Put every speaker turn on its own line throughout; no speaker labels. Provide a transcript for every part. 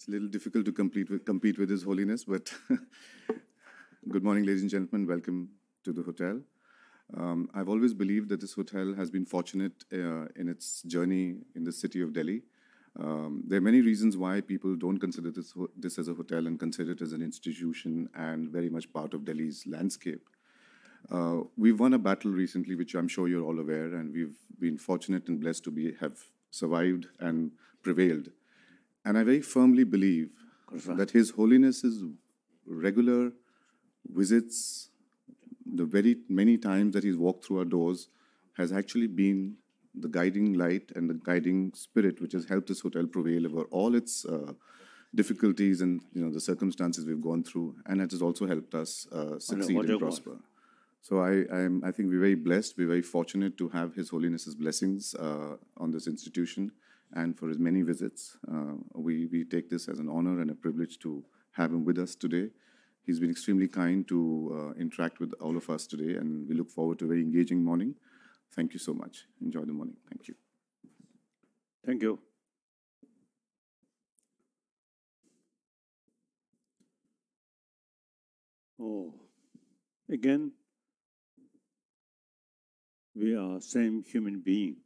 It's a little difficult to compete with His Holiness, but good morning, ladies and gentlemen. Welcome to the hotel. I've always believed that this hotel has been fortunate in its journey in the city of Delhi. There are many reasons why people don't consider this as a hotel and consider it as an institution and very much part of Delhi's landscape. We've won a battle recently, which I'm sure you're all aware, and we've been fortunate and blessed to have survived and prevailed. And I very firmly believe that His Holiness's regular visits, the very many times that he's walked through our doors, has actually been the guiding light and the guiding spirit which has helped this hotel prevail over all its difficulties and the circumstances we've gone through, and it has also helped us succeed and prosper. So I think we're very blessed, we're very fortunate to have His Holiness's blessings on this institution and for his many visits. We take this as an honor and a privilege to have him with us today. He's been extremely kind to interact with all of us today, and we look forward to a very engaging morning. Thank you so much. Enjoy the morning. Thank you.
Thank you. Oh, again, we are same human being.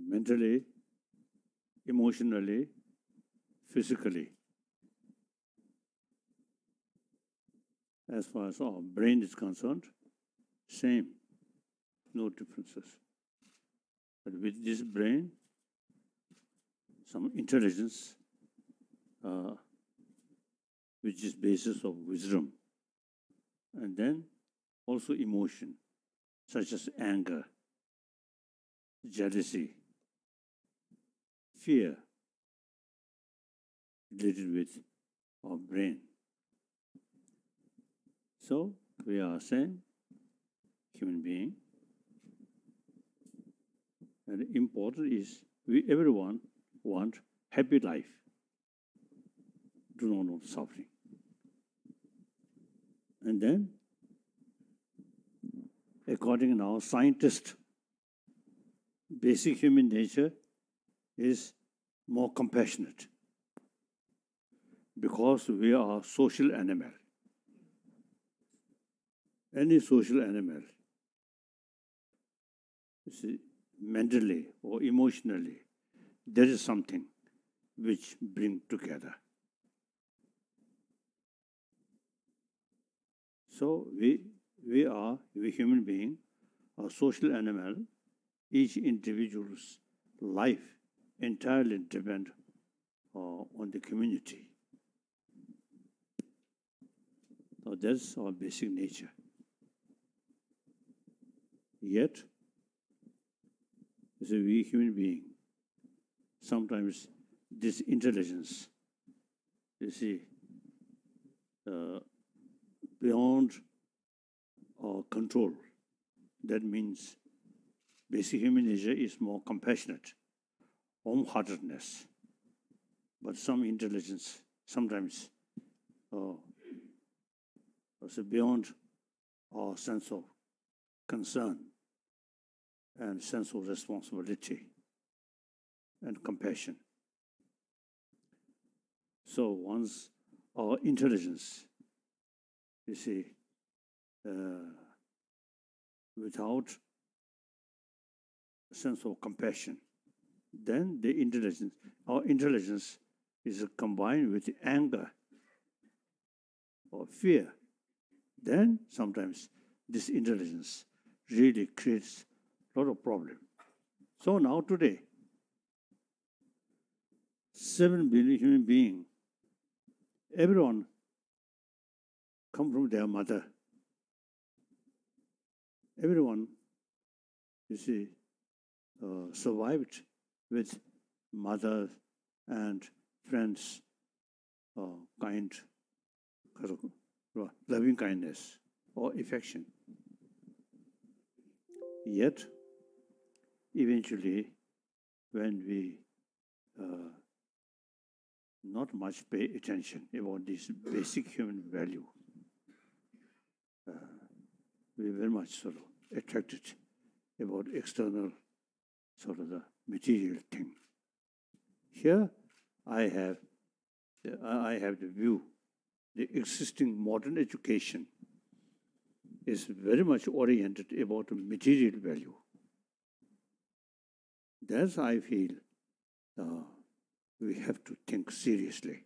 Mentally, emotionally, physically. As far as our brain is concerned, same, no differences. But with this brain, some intelligence, which is basis of wisdom, and then also emotion, such as anger, jealousy, fear, related with our brain. So we are same human being, and important is everyone want happy life, do not want suffering. And then, according to our scientists, basic human nature is more compassionate, because we are social animal. Any social animal, mentally or emotionally, there is something which bring together. So we human being, are social animal. Each individual's life entirely depends on the community. So that's our basic nature. Yet, we human being, sometimes this intelligence, beyond our control. That means basic human nature is more compassionate, warm-heartedness. But some intelligence sometimes beyond our sense of concern and sense of responsibility and compassion. So once our intelligence, without a sense of compassion, then our intelligence is combined with anger or fear. Then sometimes this intelligence really creates a lot of problem. So now today, 7 billion human beings, everyone come from their mother. Everyone, survived with mother and friends, loving kindness or affection. Yet, eventually, when we not much pay attention about this basic human value, we very much sort of attracted about external sort of the material thing. Here I have the view, the existing modern education is very much oriented about material value. That's I feel we have to think seriously.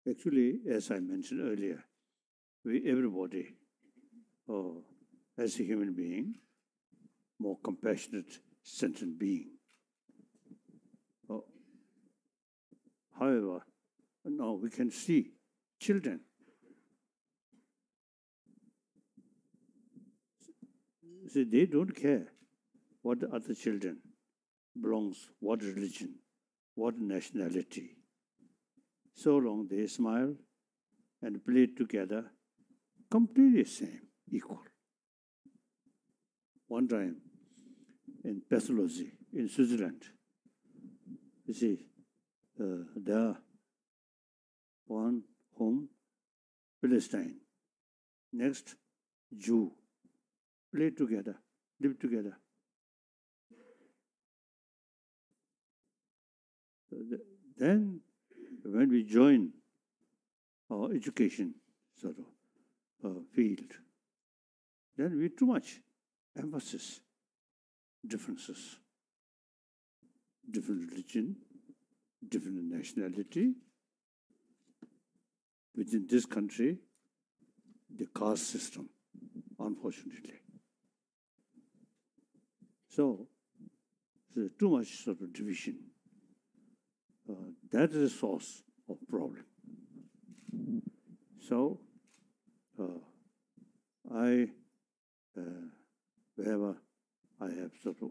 Actually, as I mentioned earlier, everybody, as a human being, more compassionate, sentient being. However, now we can see children. See, they don't care what the other children belongs, what religion, what nationality. So long they smile and play together, completely same, equal. One time in pathology in Switzerland, you see, there one home, Palestine, next Jew, play together, live together. Then when we join our education sort of field, then we too much emphasis differences, different religion, different nationality. Within this country, the caste system, unfortunately. So there's too much sort of division. That is the source of problem. So wherever I have sort of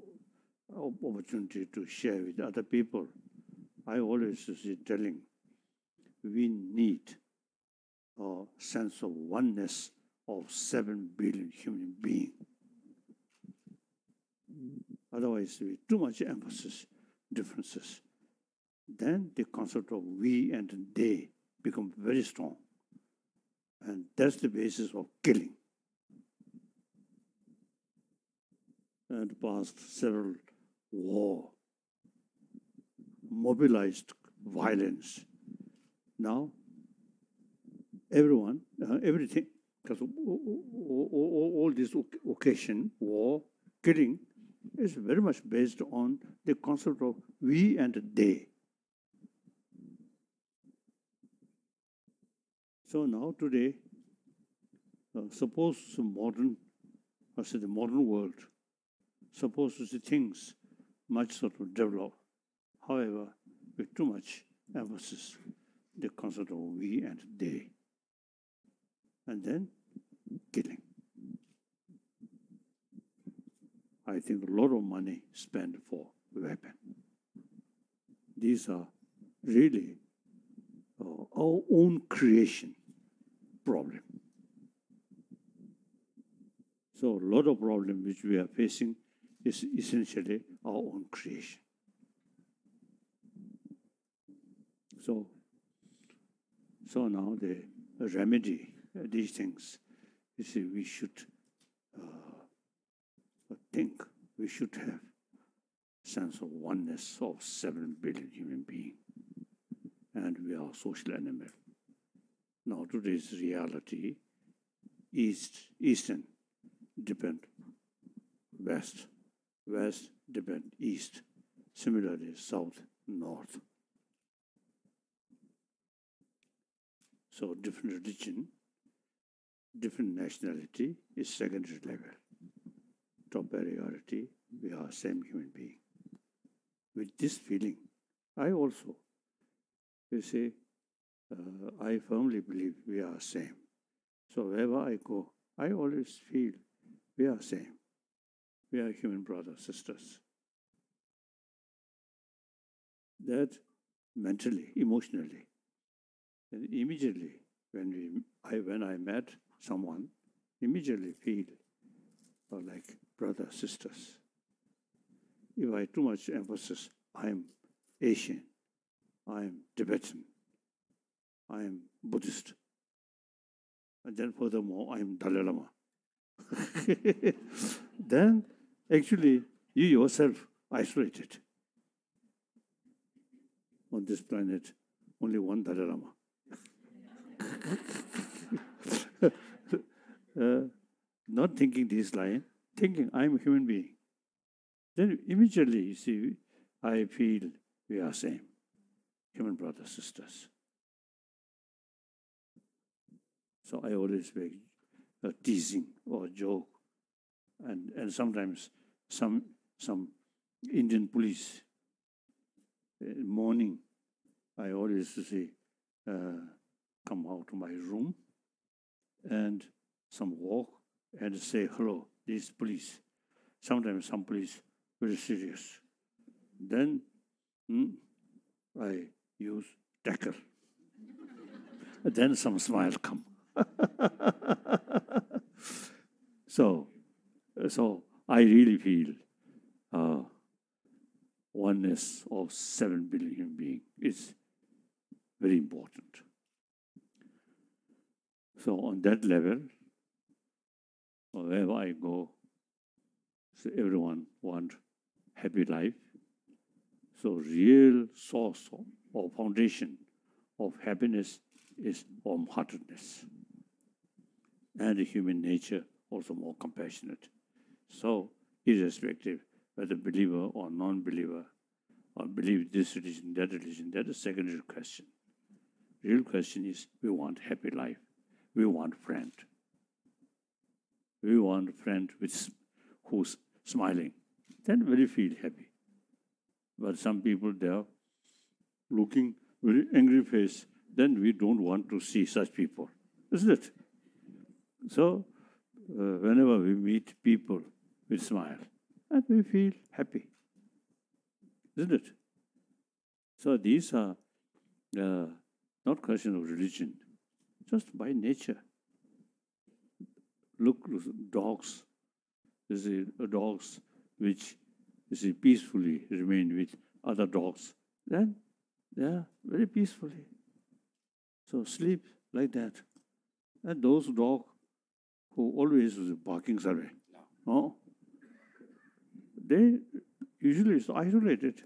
opportunity to share with other people, I always is telling we need a sense of oneness of 7 billion human beings. Otherwise, with too much emphasis, differences, then the concept of we and they become very strong. And that's the basis of killing. And past several war, mobilized violence. Now, everyone, everything, because all this occasion, war, killing, is very much based on the concept of we and they. So now today, suppose the modern world, suppose the things much sort of develop. However, with too much emphasis, the concept of we and they. And then killing. I think a lot of money spent for weapon. These are really our own creation problem. So a lot of problem which we are facing is essentially our own creation. So now the remedy these things, you see, we should think, we should have sense of oneness of 7 billion human beings. And we are social animal. Now today's reality, Eastern depend West, West depend East, similarly South, North. So different religion, different nationality is secondary level. Top priority, we are same human being. With this feeling, I also, you see, I firmly believe we are same. So wherever I go, I always feel we are same. We are human brothers, sisters. That mentally, emotionally, and immediately when I met someone, immediately feel like brothers, sisters. If I too much emphasis, I am Asian, I am Tibetan, I am Buddhist, and then furthermore, I am Dalai Lama. Then actually You yourself isolated. On this planet, only one Dalai Lama. Not thinking this line, thinking I'm a human being. Then immediately, you see, I feel we are same, human brothers, sisters. So I always make a teasing or a joke. And sometimes some Indian police, morning, I always say, come out to my room and some walk and say hello, this police. Sometimes some police very serious. Then I use tackle. Then some smile come. So I really feel oneness of 7 billion human beings is very important. So on that level, wherever I go, so everyone wants happy life. So real source or foundation of happiness is warm-heartedness. And human nature also more compassionate. So irrespective whether believer or non-believer, or believe this religion, that is a secondary question. Real question is, we want happy life. We want friend. We want a friend who's smiling. Then we feel happy. But some people, they are looking very angry face. Then we don't want to see such people, isn't it? So whenever we meet people, we smile and we feel happy, isn't it? So these are not question of religion, just by nature. Look, dogs. You see, dogs which peacefully remain with other dogs, then they are very peacefully. So sleep like that. And those dogs who always was barking survey, no? They usually is isolated.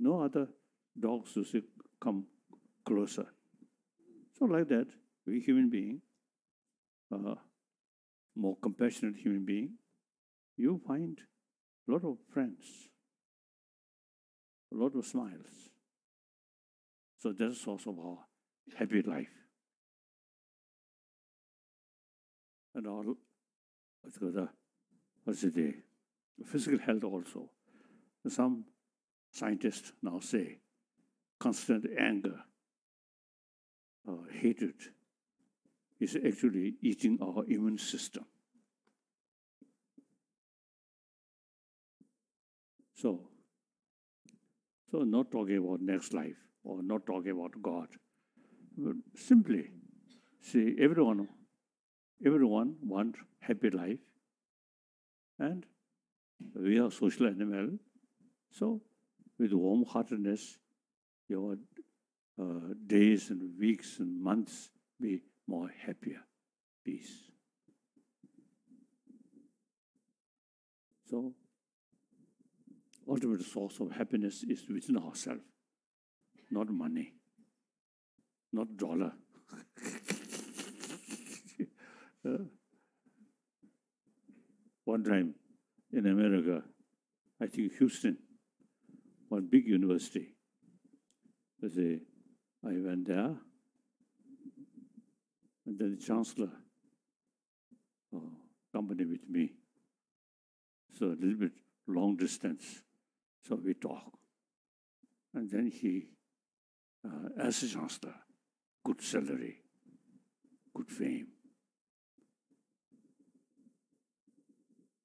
No other dogs to come closer. So like that, we human being, more compassionate human being, you find a lot of friends, a lot of smiles. So that's the source of our happy life. And all, physical health also. Some scientists now say constant anger, hatred is actually eating our immune system. So not talking about next life or not talking about God, but simply see everyone wants happy life, and we are social animal. So with warm-heartedness, your days and weeks and months be more happier, peace. So ultimate source of happiness is within ourselves, not money, not dollar. One time in America, I think Houston, one big university, I went there, and then the chancellor accompanied with me. So a little bit long distance, so we talk. And then he, as a chancellor, good salary, good fame.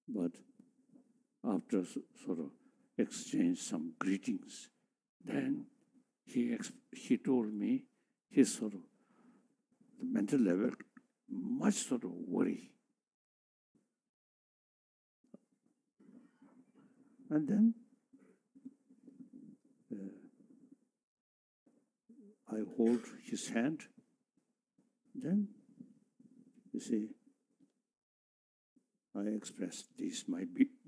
But after sort of exchange some greetings, then he told me his sort of the mental level much sort of worry. And then I hold his hand. Then, you see, I expressed this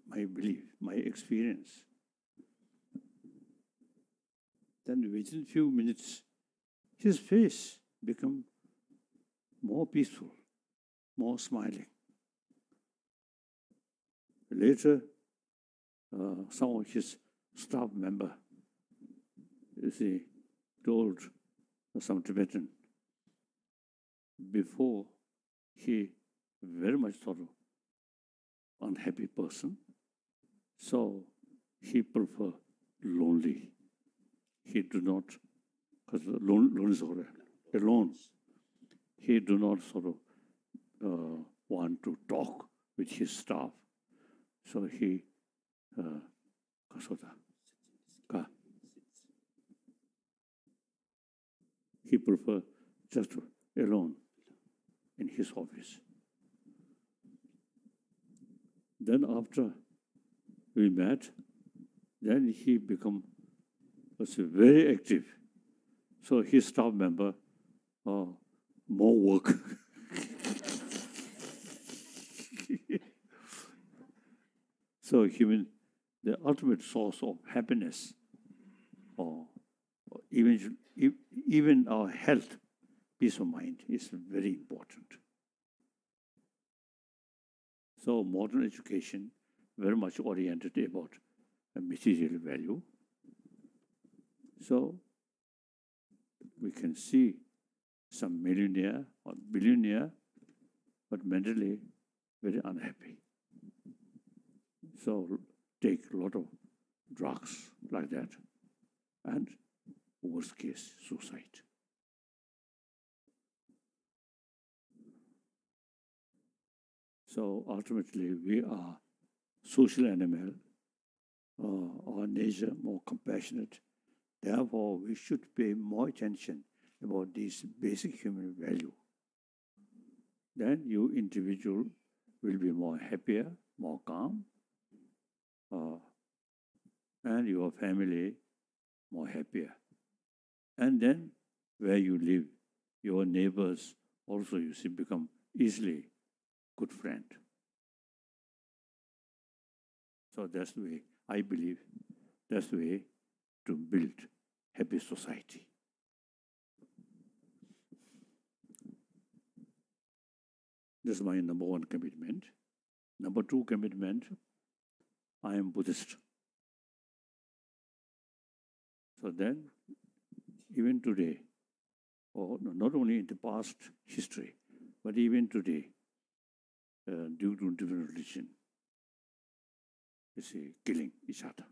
my belief, my experience. Then within few minutes, his face became more peaceful, more smiling. Later, some of his staff member, told some Tibetan, before he very much sort of unhappy person, so he prefer lonely. He do not, because alone. He do not sort of want to talk with his staff. So he he prefer just alone in his office. Then after we met, then he become very active. So his staff member, more work. So the ultimate source of happiness, or even our health, peace of mind, is very important. So modern education very much oriented about a material value. So we can see some millionaire or billionaire, but mentally very unhappy. So take a lot of drugs like that, and worst case, suicide. So ultimately, we are social animal, our nature more compassionate. Therefore, we should pay more attention about this basic human value. Then you individual will be more happier, more calm, and your family more happier. And then where you live, your neighbors also, you see, become easily good friend. So that's the way, I believe, that's the way to build happy society. This is my number one commitment. Number two commitment, I am Buddhist. So then, even today, or not only in the past history, but even today, due to different religion, you see, killing each other.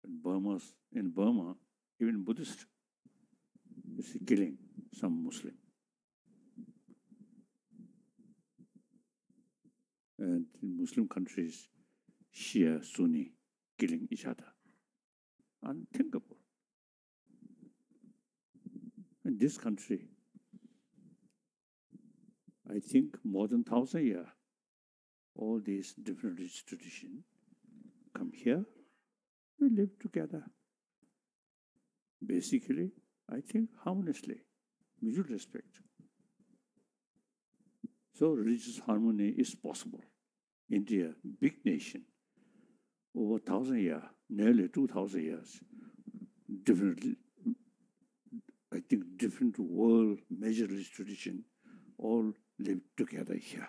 In Burma, even Buddhist, you see, killing some Muslim. And in Muslim countries, Shia, Sunni, killing each other. Unthinkable. In this country, I think more than 1,000 years, all these different religious traditions come here, we live together. Basically, I think harmoniously, mutual respect. So religious harmony is possible. India, big nation, over 1,000 years, nearly 2,000 years, I think different world major religious tradition all live together here.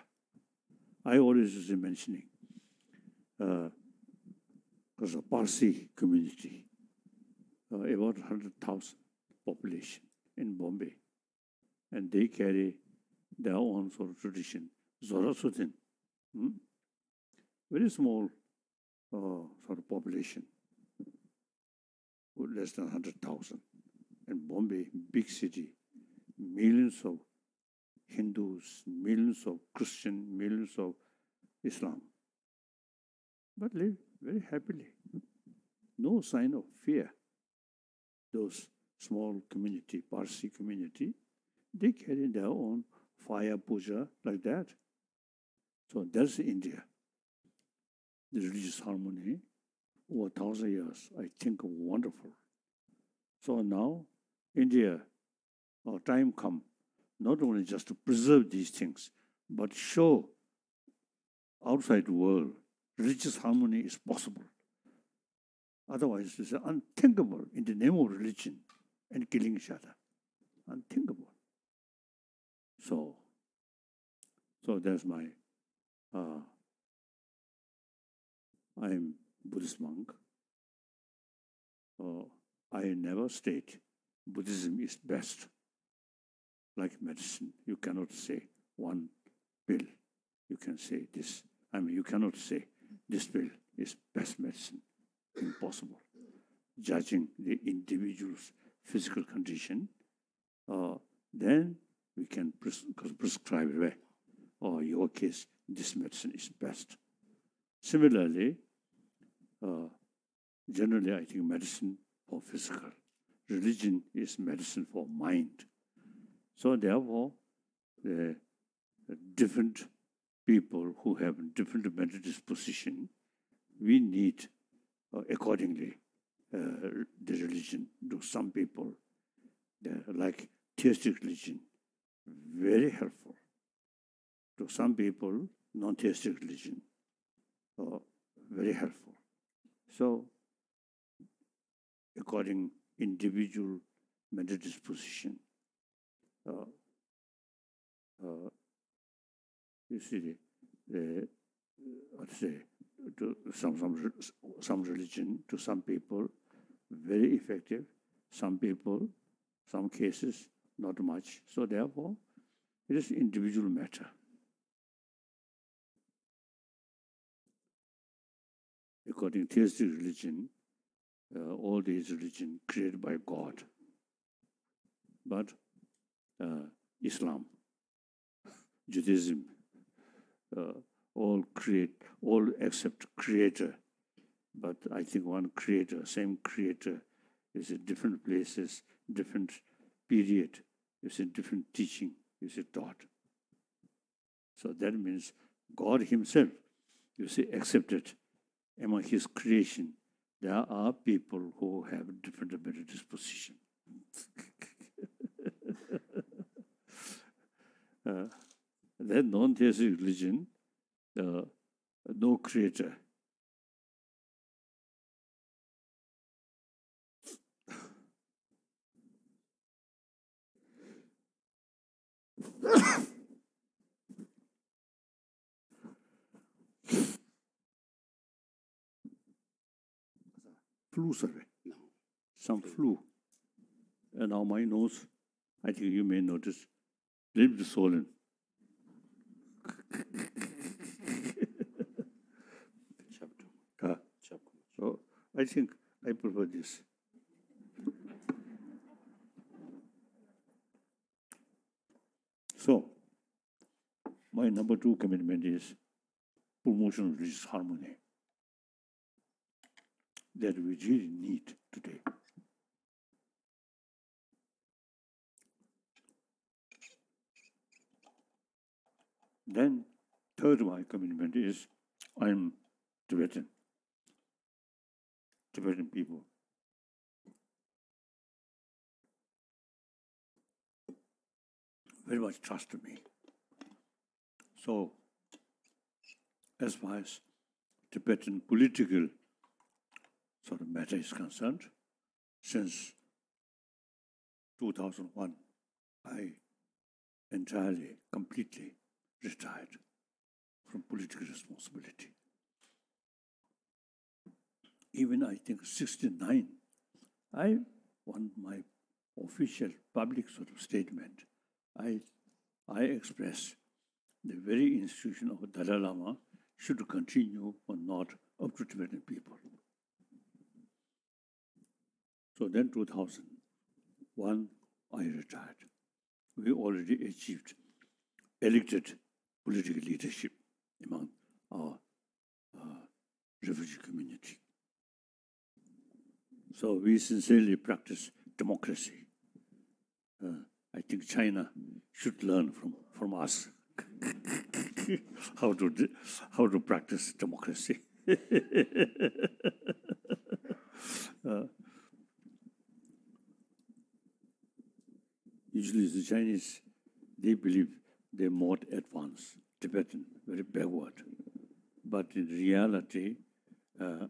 I always was mentioning because of Parsi community, about 100,000 population in Bombay, and they carry their own sort of tradition, Zoroastrian, very small sort of population, less than 100,000. And Bombay, big city, millions of Hindus, millions of Christian, millions of Islam, but live very happily. No sign of fear. Those small community, Parsi community, they carry their own fire puja like that. So that's India. The religious harmony over 1,000 years, I think wonderful. So now, India, our time come, not only just to preserve these things, but show outside the world, religious harmony is possible. Otherwise, it's unthinkable in the name of religion and killing each other. Unthinkable. So that's my, I'm Buddhist monk. I never state Buddhism is best. Like medicine, you cannot say one pill. You can say this. You cannot say this pill is best medicine. Impossible. Judging the individual's physical condition, then we can prescribe it. Or in your case, this medicine is best. Similarly, generally I think medicine for physical. Religion is medicine for mind. So therefore, the different people who have different mental disposition, we need accordingly the religion. To some people, like theistic religion, very helpful. To some people, non-theistic religion, very helpful. So, according individual mental disposition, you see, let's say, to some religion, to some people, very effective. Some people, some cases, not much. So therefore, it is individual matter. According to theistic religion, all these religions created by God. But Islam, Judaism, all accept creator. But I think one creator, same creator, is in different places, different period, is in different teaching, is taught. So that means God himself, accepted among his creation. There are people who have different mental disposition. Then non-theistic religion, no creator. Flu survey. No. Some flu. And now my nose, I think you may notice, little bit swollen. So I think I prefer this. So my number 2 commitment is promotion of religious harmony that we really need today. Then, third my commitment is I'm Tibetan people. Very much trust me. So, as far as Tibetan political sort of matter is concerned, since 2001, I entirely, completely retired from political responsibility. Even I think 69, I want my official public sort of statement. I express the very institution of Dalai Lama should continue or not up to Tibetan people. So then 2001, I retired. We already achieved elected political leadership among our refugee community. So we sincerely practice democracy. I think China should learn from us how to practice democracy. Usually the Chinese, they believe they're more advanced. Tibetan, very backward. But in reality,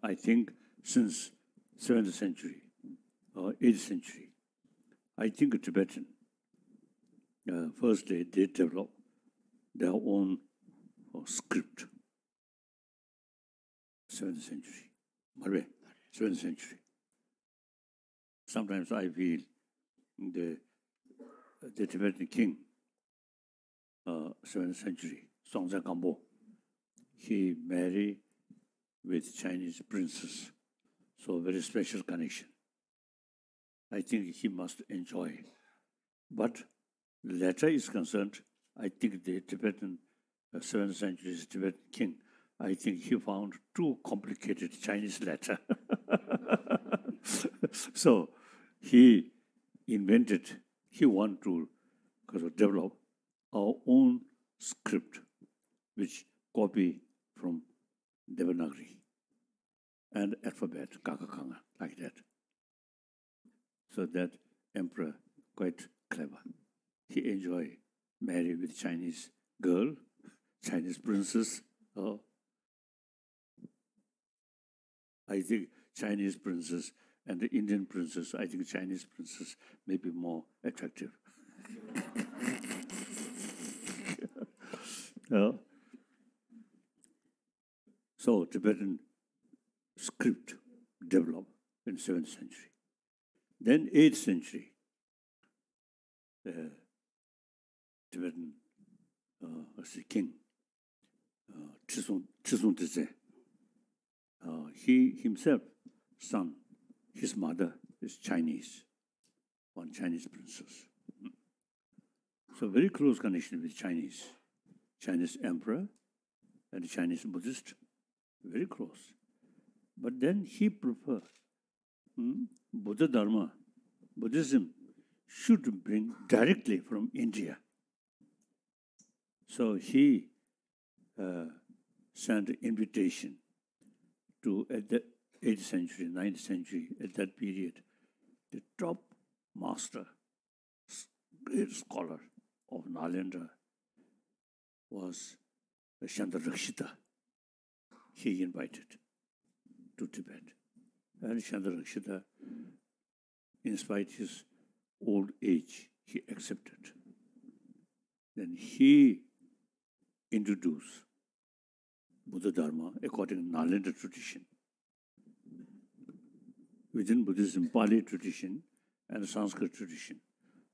I think since 7th century or 8th century, I think Tibetan, firstly, they developed their own script. 7th century. 7th century. Sometimes I feel the Tibetan king, 7th century, Songtse Gampo, he married with Chinese princess. So very special connection. I think he must enjoy it. But letter is concerned, I think the Tibetan 7th century Tibetan king, I think he found too complicated Chinese letter. So he wanted to develop our own script, which copy from Devanagari and alphabet, Kakakanga, like that. So that emperor, quite clever. He enjoyed marry with Chinese girl, Chinese princess. Oh, I think Chinese princess and the Indian princess, I think Chinese princess may be more attractive. So Tibetan script developed in 7th century. Then 8th century, Tibetan king, Chisung Tse, he himself, son, his mother is Chinese, one Chinese princess. So very close connection with Chinese emperor and Chinese Buddhist, very close. But then he preferred Buddha Dharma, Buddhism should bring directly from India. So he sent an invitation to, at the 8th century, 9th century, at that period, the top master, great scholar of Nalanda was Chandrarakshita. He invited to Tibet. And Chandrarakshita, in spite of his old age, he accepted. Then he introduced Buddha Dharma according to Nalanda tradition. Within Buddhism, Pali tradition and Sanskrit tradition.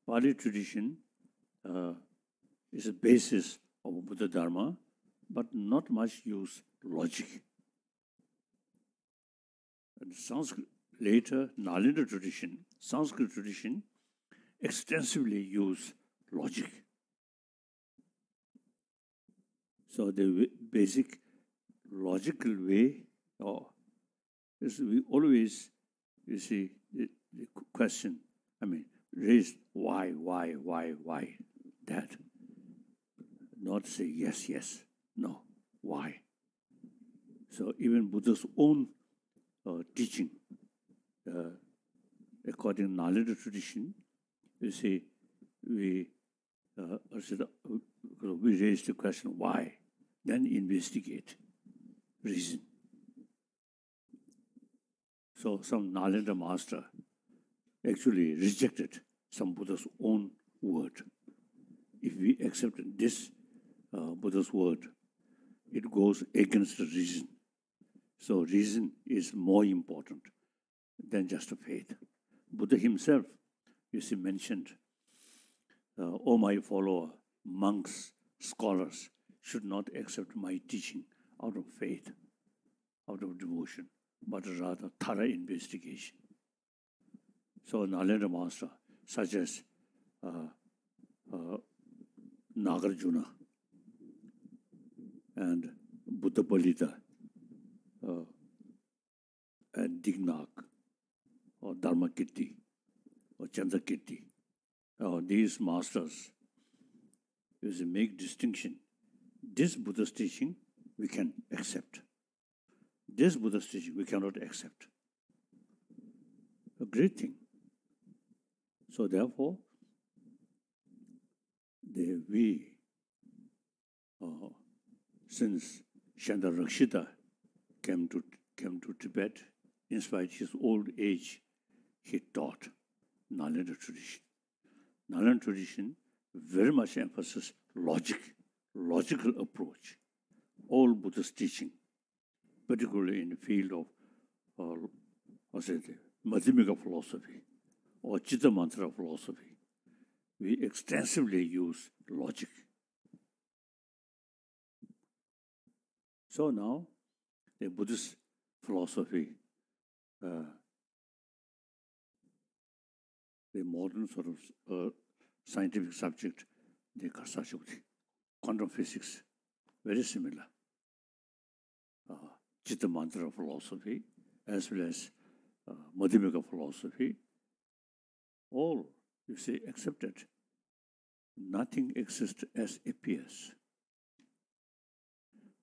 Pali tradition is a basis of Buddha Dharma, but not much use logic. And Sanskrit, later, Nalanda tradition, Sanskrit tradition, extensively use logic. So the basic logical way is we always, you see, the question, raise why, that. Not say yes, no, why. So even Buddha's own teaching, according to Nalanda tradition, you see, we raise the question why, then investigate, reason. So some Nalanda master actually rejected some Buddha's own word. If we accept this Buddha's word, it goes against the reason. So reason is more important than just faith. Buddha himself, you see, mentioned, "O my follower, monks, scholars should not accept my teaching out of faith, out of devotion, but rather thorough investigation." So Nalanda master, such as Nagarjuna and Buddha Palita and Dignak or Dharmakirti or Chandrakirti, these masters make distinction. This Buddha's teaching we can accept. This Buddha's teaching we cannot accept. A great thing. So therefore, since Chandra Rakshita came to Tibet. In spite of his old age, he taught Nalanda tradition. Nalanda tradition very much emphasizes logical approach. All Buddhist teaching, particularly in the field of Madhyamika philosophy or Chitta Mantra philosophy, we extensively use logic. So now, the Buddhist philosophy, the modern sort of scientific subject, the quantum physics, very similar. Chitta Mantra philosophy, as well as Madhyamika philosophy, all, you see, accepted. Nothing exists as appears.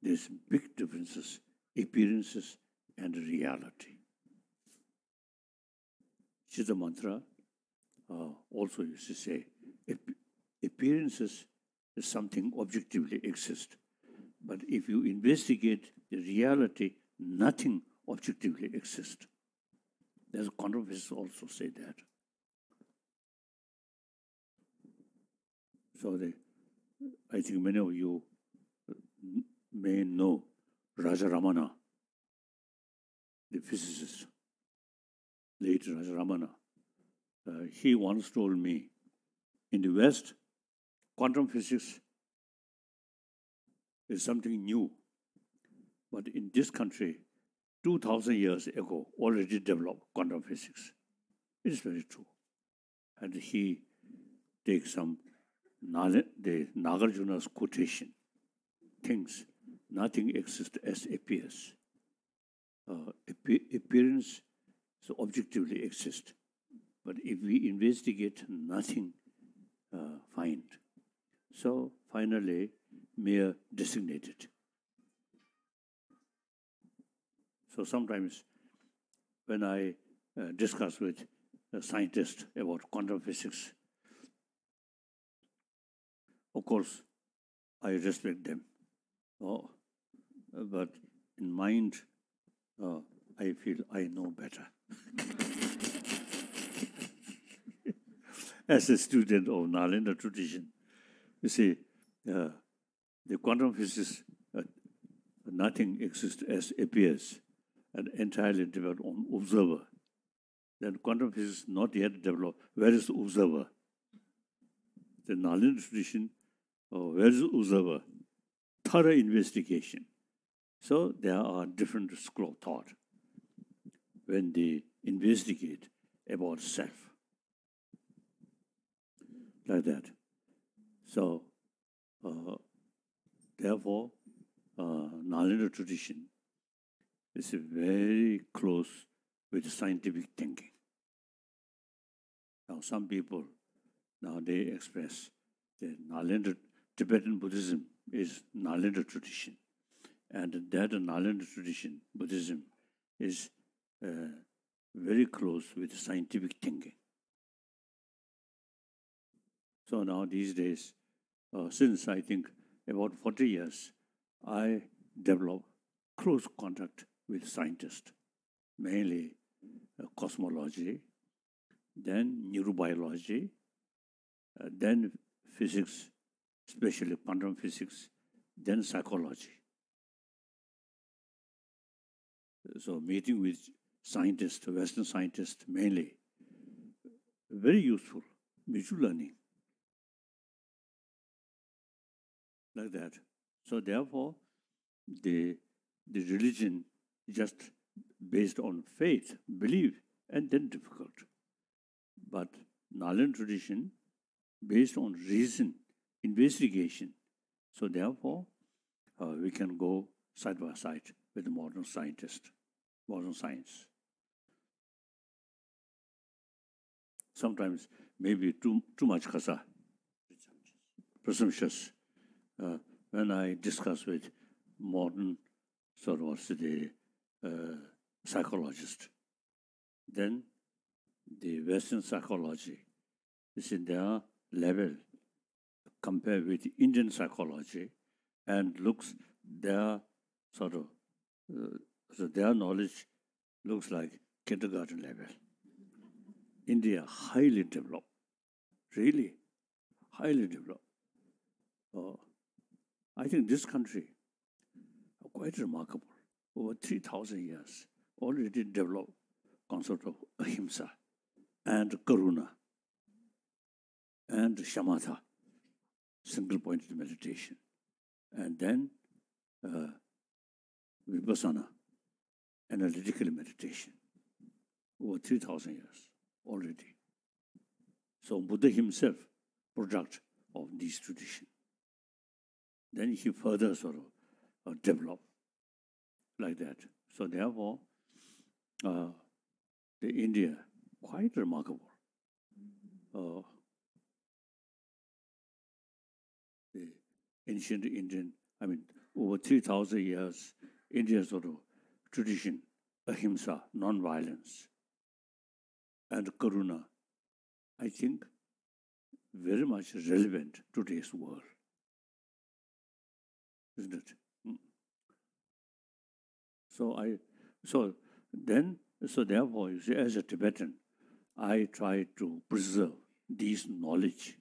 There's big differences, appearances and reality. Chitta Mantra also used to say, appearances is something objectively exists. But if you investigate the reality, nothing objectively exists. There's a quantum physics also say that. So I think many of you may know Raja Ramana, the physicist, late Raja Ramana. He once told me, in the West, quantum physics is something new. But in this country, 2,000 years ago, already developed quantum physics. It is very true. And he takes some the Nagarjuna's quotation, things, nothing exists as appears. Appearance so objectively exists. But if we investigate, nothing find. So finally, mere designated. So sometimes when I discuss with a scientist about quantum physics, of course, I respect them. But in mind, I feel I know better. As a student of Nalanda tradition, you see, the quantum physics, nothing exists as appears, and entirely developed on observer. Then quantum physics not yet developed. Where is the observer? The Nalanda tradition, where is the observer? Thorough investigation. So there are different schools of thought when they investigate about self. Like that. So, therefore, Nalanda tradition is very close with scientific thinking. Now, some people, now they express that Nalanda, Tibetan Buddhism is Nalanda tradition. And that Nalanda tradition, Buddhism, is very close with scientific thinking. So now these days, since I think about 40 years, I developed close contact with scientists, mainly cosmology, then neurobiology, then physics, especially quantum physics, then psychology. So meeting with scientists, Western scientists mainly, very useful, mutual learning. Like that. So therefore, the religion just based on faith, belief, and then difficult. But Nalanda tradition based on reason, investigation. So therefore, we can go side by side with the modern scientist, modern science. Sometimes maybe too much kasa, presumptuous. When I discuss with modern sort of the psychologist, then the Western psychology is in their level compared with Indian psychology and looks their sort of, so their knowledge looks like kindergarten level. India, highly developed, really highly developed. I think this country, quite remarkable, over 3,000 years, already developed concept of ahimsa and karuna and shamatha, single-pointed meditation, and then vipassana, analytical meditation, over 3,000 years already. So Buddha himself, product of this tradition. Then he further sort of developed like that. So therefore, the India, quite remarkable. The ancient Indian, over 3,000 years, India's sort of tradition, ahimsa, non-violence, and karuna, I think, very much relevant to today's world. Isn't it? So therefore, you see, as a Tibetan, I try to preserve these knowledge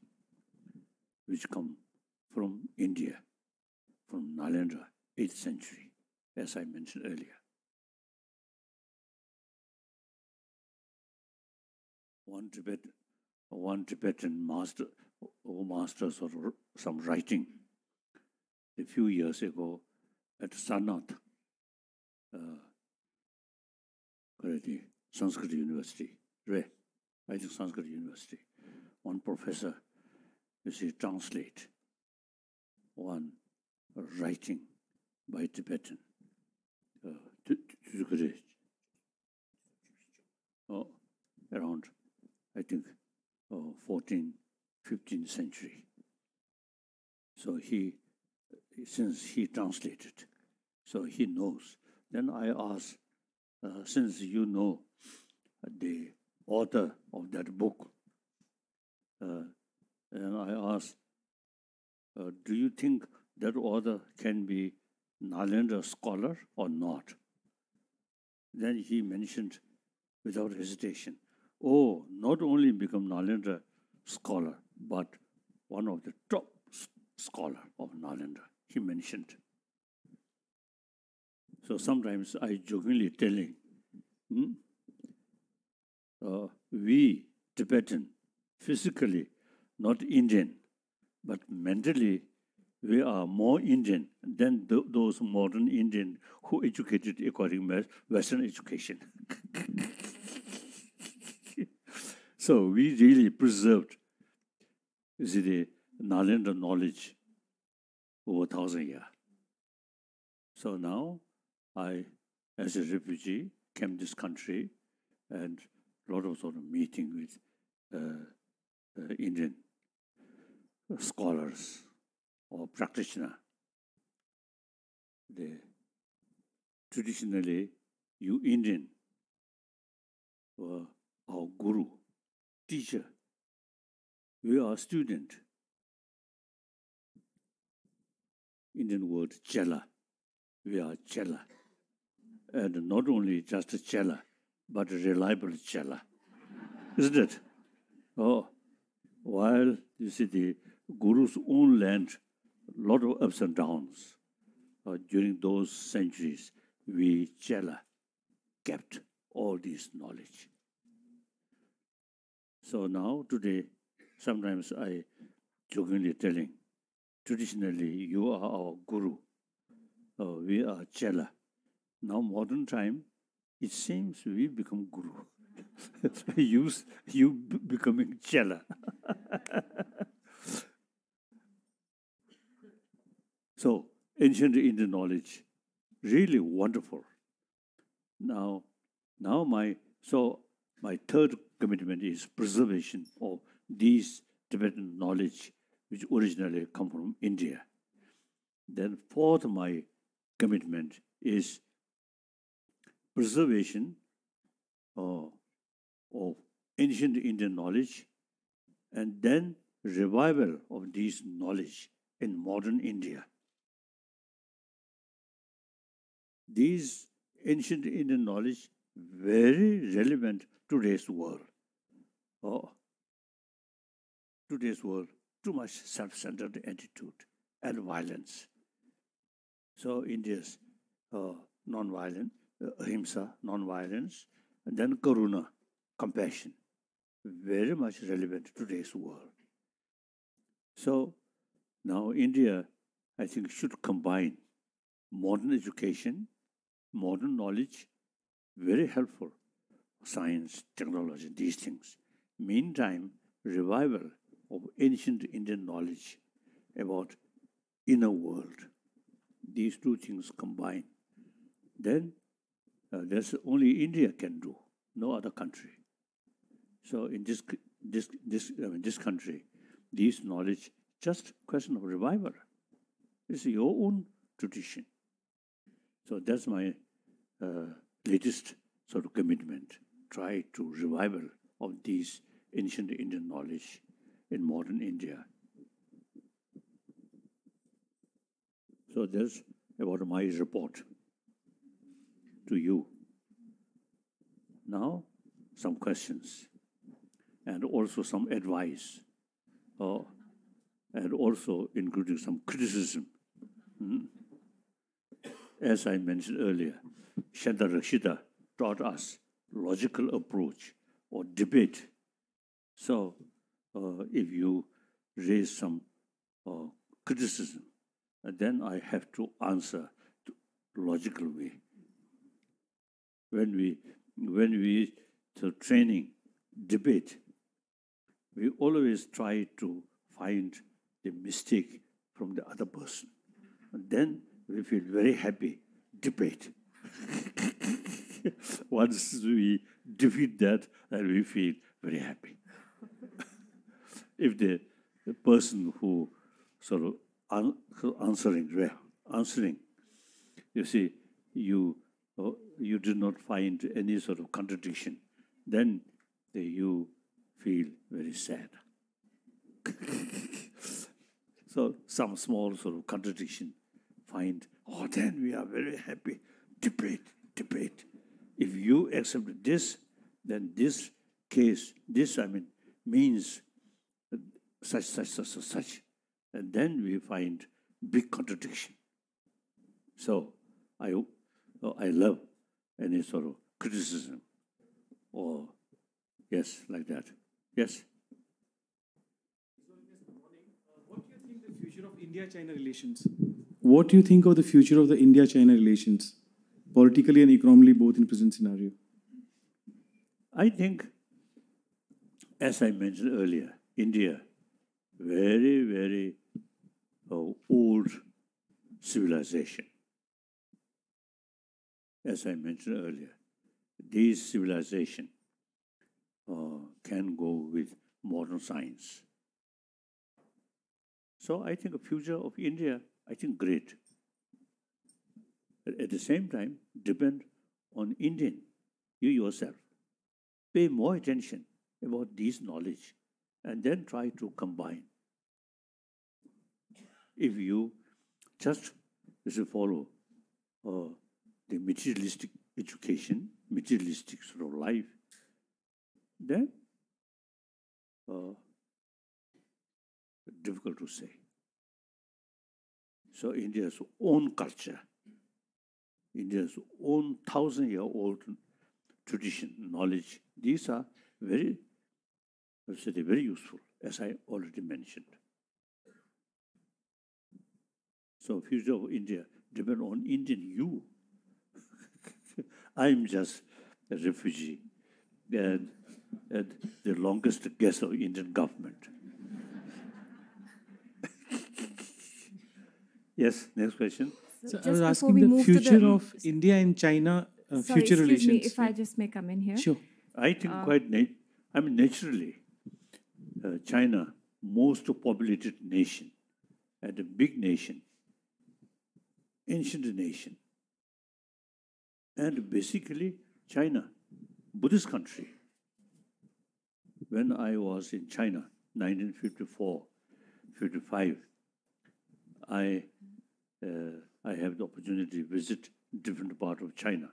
which come from India, from Nalanda, 8th century, as I mentioned earlier. One Tibetan master sort of some writing a few years ago at Sarnath, Sanskrit University, I think Sanskrit University. One professor, you see, translate one writing by Tibetan, around, I think, 14th, 15th century. So since he translated, so he knows. Then I asked, since you know the author of that book, and I asked, do you think that author can be Nalanda scholar or not? Then he mentioned without hesitation, not only become Nalanda scholar, but one of the top scholar of Nalanda, he mentioned. So sometimes I jokingly telling, we Tibetan, physically not Indian, but mentally we are more Indian than those modern Indian who educated according to Western education. So we really preserved, you see, the Nalanda knowledge over 1,000 years. So now I, as a refugee, came to this country and a lot of sort of meeting with Indian scholars or practitioners. Traditionally, you Indian were our guru, teacher. We are student. Indian word chela. We are chela. And not only just a chela, but a reliable chela. Isn't it? While you see the Guru's own land, a lot of ups and downs. During those centuries, we chela kept all this knowledge. So now, today, sometimes I jokingly telling, traditionally, you are our guru. We are chela. Now, modern time, it seems we become guru. you becoming chela. So, ancient Indian knowledge, really wonderful. Now my third commitment is preservation of these Tibetan knowledge which originally come from India. Then fourth, my commitment is preservation of ancient Indian knowledge and then revival of this knowledge in modern India. these ancient Indian knowledge very relevant to today's world. Oh, today's world, too much self-centered attitude and violence. So India's non-violent, ahimsa, non-violence, and then karuna, compassion, very much relevant to today's world. So now India, I think, should combine modern education, modern knowledge, very helpful, science, technology, these things. Meantime, revival of ancient Indian knowledge about inner world. These two things combined. Then that's only India can do, no other country. So in this country, this knowledge just question of revival. It's your own tradition. So that's my latest sort of commitment. Try to revival of these ancient Indian knowledge in modern India. So that's about my report to you. Now, some questions and also some advice, and also including some criticism. As I mentioned earlier, Shanta Rakshita taught us logical approach or debate. So, if you raise some criticism, then I have to answer to logical way. When we so training, debate, we always try to find the mistake from the other person. And then we feel very happy, debate. Once we defeat that, then we feel very happy. If the person who sort of answering, you see, you did not find any sort of contradiction, then you feel very sad. So some small sort of contradiction, then we are very happy. Debate. If you accept this, then this case, means such. And then we find big contradiction. So I love any sort of criticism or yes, like that. Yes?
What do you think the future of India-China relations?
What do you think of the future of the India-China relations, politically and economically, both in present scenario?
I think, as I mentioned earlier, India, very, very old civilization. As I mentioned earlier, this civilization can go with modern science. So I think the future of India, I think great. At the same time, depend on Indian, you yourself. Pay more attention about this knowledge and then try to combine. If you just follow the materialistic education, materialistic sort of life, then difficult to say. So India's own culture, India's own 1,000-year-old tradition, knowledge, these are very useful, as I already mentioned. So future of India depend on Indian you. I'm just a refugee and the longest guest of Indian government. Yes, next question.
So
Just
I was
before
asking
we
the
move to
future of India and China,
Sorry,
future
excuse
relations.
me, if I just may come in here.
Sure.
I think naturally, China, most populated nation, and a big nation, ancient nation, and basically China, Buddhist country. When I was in China, 1954, 55, I I have the opportunity to visit different parts of China.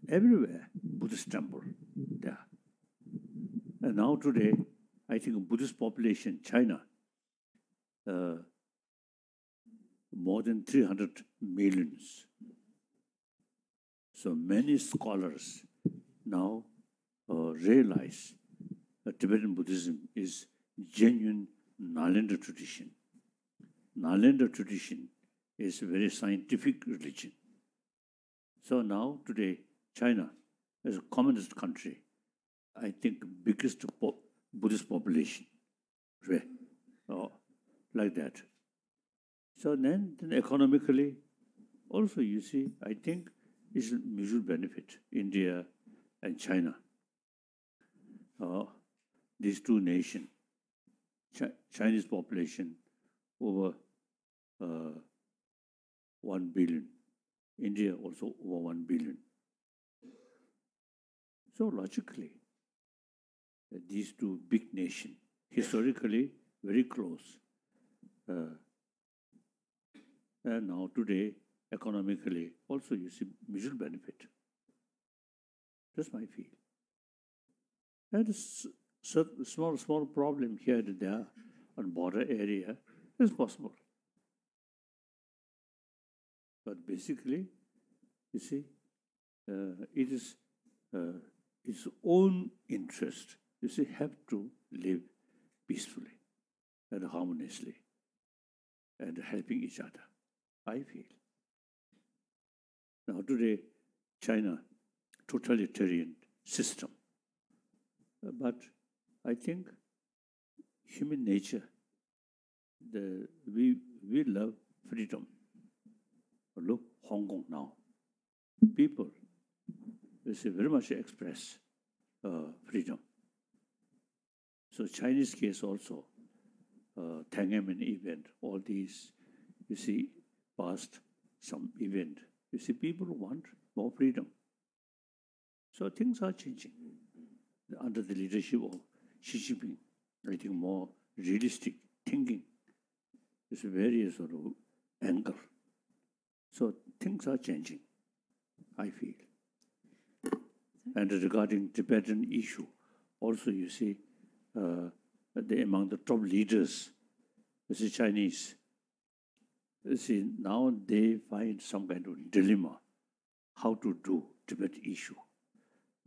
Everywhere, Buddhist temple there. And now today, I think Buddhist population, China, more than 300 millions. So many scholars now realize that Tibetan Buddhism is genuine Nalanda tradition. Nalanda tradition is a very scientific religion. So now today, China is a communist country, I think biggest Buddhist population, like that. So then economically, also you see, I think it's a mutual benefit, India and China. These two nations, Chinese population over 1 billion, India also over 1 billion. So logically, these two big nations, historically very close, and now today, economically, also you see mutual benefit. That's my feel. And small problem here and there on border area is possible. But basically, you see, it is its own interest. You see, have to live peacefully and harmoniously and helping each other, I feel. Now today, China, totalitarian system. But I think human nature, we love freedom. Look, Hong Kong now. People, they very much express freedom. So Chinese case also, Tiananmen event, all these, you see, past some event. You see, people want more freedom. So things are changing. Under the leadership of Xi Jinping, I think more realistic thinking. There's various sort of angle. So things are changing, I feel. And regarding Tibetan issue, also you see, among the top leaders, you see Chinese, you see now they find some kind of dilemma, how to do Tibet issue.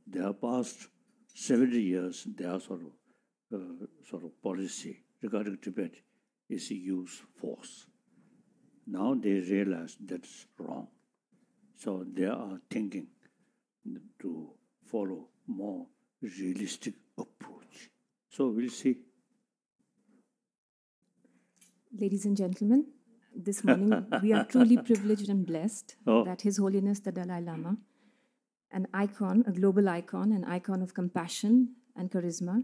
They have passed 70 years, their sort of policy regarding Tibet is use force. Now they realize that's wrong. So they are thinking to follow more realistic approach. So we'll see.
Ladies and gentlemen, this morning we are truly privileged and blessed that His Holiness the Dalai Lama, an icon, a global icon, an icon of compassion and charisma,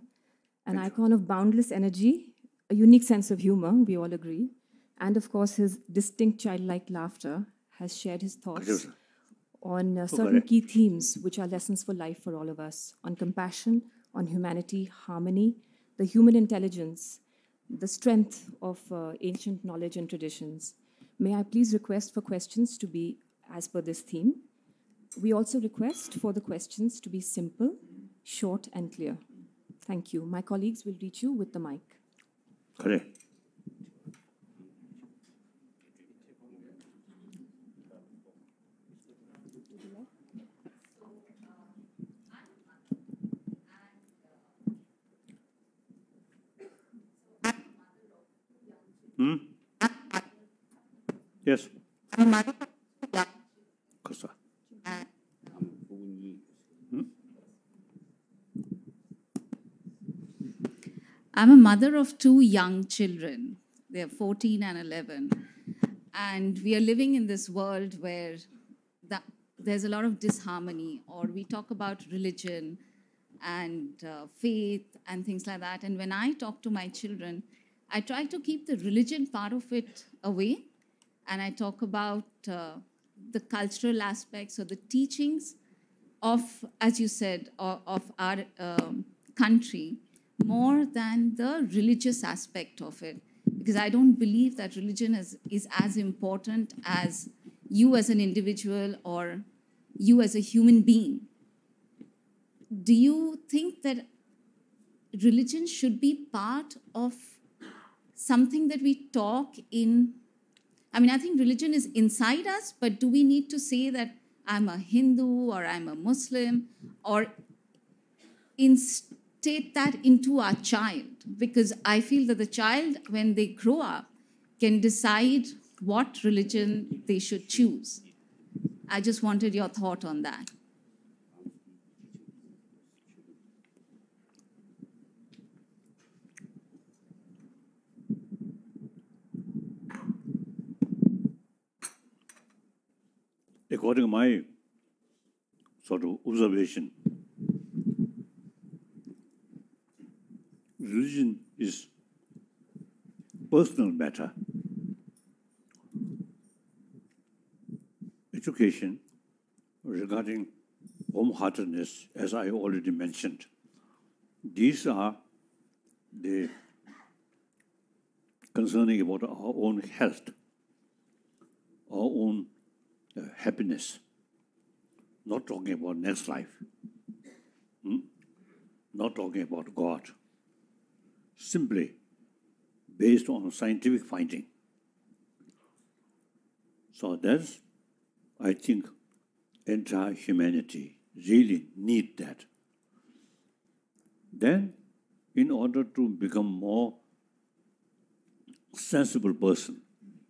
an icon of boundless energy, a unique sense of humor, we all agree, and of course his distinct childlike laughter, has shared his thoughts on certain key themes which are lessons for life for all of us, on compassion, on humanity, harmony, the human intelligence, the strength of ancient knowledge and traditions. May I please request for questions to be as per this theme. We also request for the questions to be simple, short, and clear. Thank you. My colleagues will reach you with the mic.
Correct. Yes. Kosa.
I'm a mother of 2 young children. They're 14 and 11. And we are living in this world where there's a lot of disharmony, or we talk about religion and faith and things like that. And when I talk to my children, I try to keep the religion part of it away. And I talk about the cultural aspects or the teachings of, as you said, of our country, more than the religious aspect of it. because I don't believe that religion is as important as you as an individual or you as a human being. Do you think that religion should be part of something that we talk in? I mean, I think religion is inside us, but do we need to say that I'm a Hindu or I'm a Muslim, or instate that into our child? Because I feel that the child, when they grow up, can decide what religion they should choose. I just wanted your thought on that.
According to my sort of observation, religion is personal matter. Education regarding warm-heartedness, as I already mentioned, these are the concerning about our own health, our own happiness, not talking about next life, not talking about God, simply based on scientific finding. So that's, I think, entire humanity really need that. Then, in order to become more sensible person,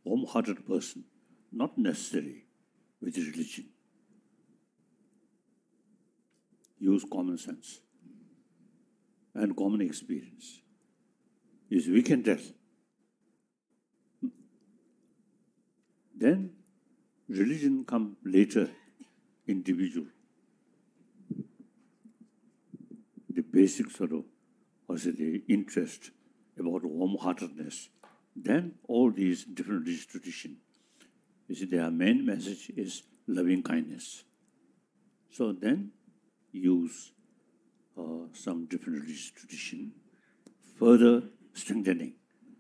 warm-hearted person, not necessary with religion. Use common sense and common experience. Yes, we can tell. Then religion comes later, individual. The basic sort of, the interest about warm-heartedness. Then all these different religious traditions. You see, their main message is loving kindness. So then use some different religious tradition, further strengthening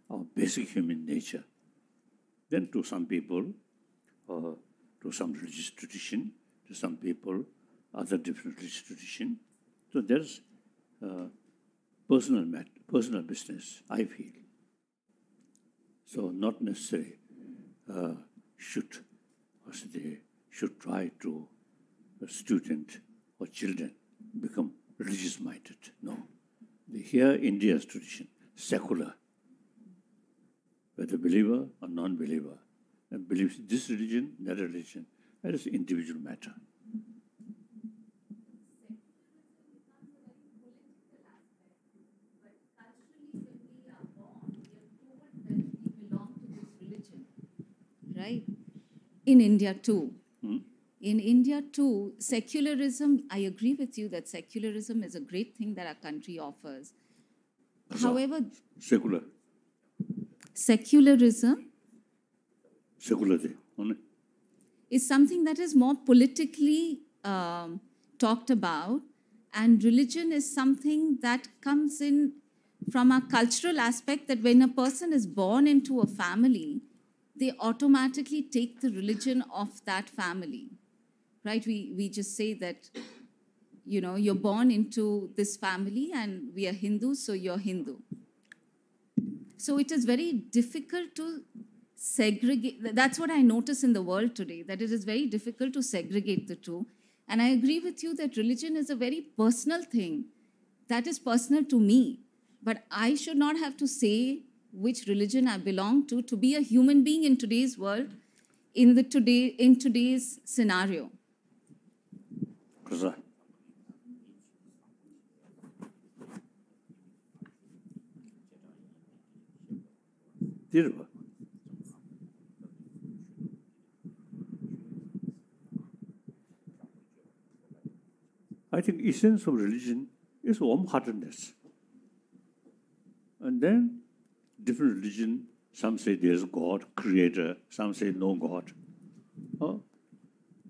our basic human nature. Then to some people, to some religious tradition, to some people, other different religious tradition. So there's personal business, I feel. So not necessarily should try to a student or children become religious-minded. No. Here, India's tradition, secular, whether believer or non-believer, and believes this religion, that religion, that is individual matter.
Right? In India too. In India too, secularism, I agree with you that secularism is a great thing that our country offers. However, secularism is something that is more politically talked about, and religion is something that comes in from a cultural aspect, that when a person is born into a family, they automatically take the religion of that family, right? We just say that, you know, you're born into this family and we are Hindus, so you're Hindu. So it is very difficult to segregate. That's what I notice in the world today, that it is very difficult to segregate the two. And I agree with you that religion is a very personal thing. That is personal to me. But I should not have to say which religion I belong to be a human being in today's world, in today's scenario.
I think essence of religion is warm-heartedness. And then different religion, some say there's God, creator, some say no God.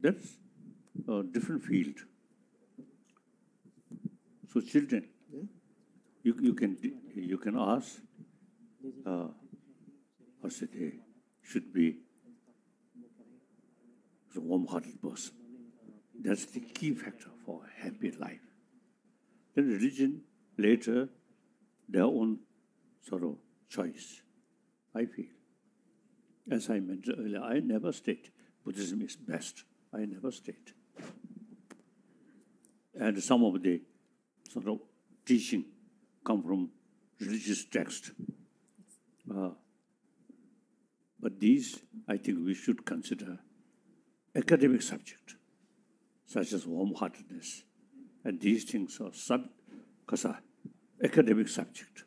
That's a different field. So children, you can ask also they should be a warm-hearted person. That's the key factor for a happy life. Then religion, later, their own sort of choice, I feel. As I mentioned earlier, I never state Buddhism is best. I never state. And some of the sort of teaching come from religious text. But these, I think we should consider academic subject, such as warm-heartedness. And these things are academic subject,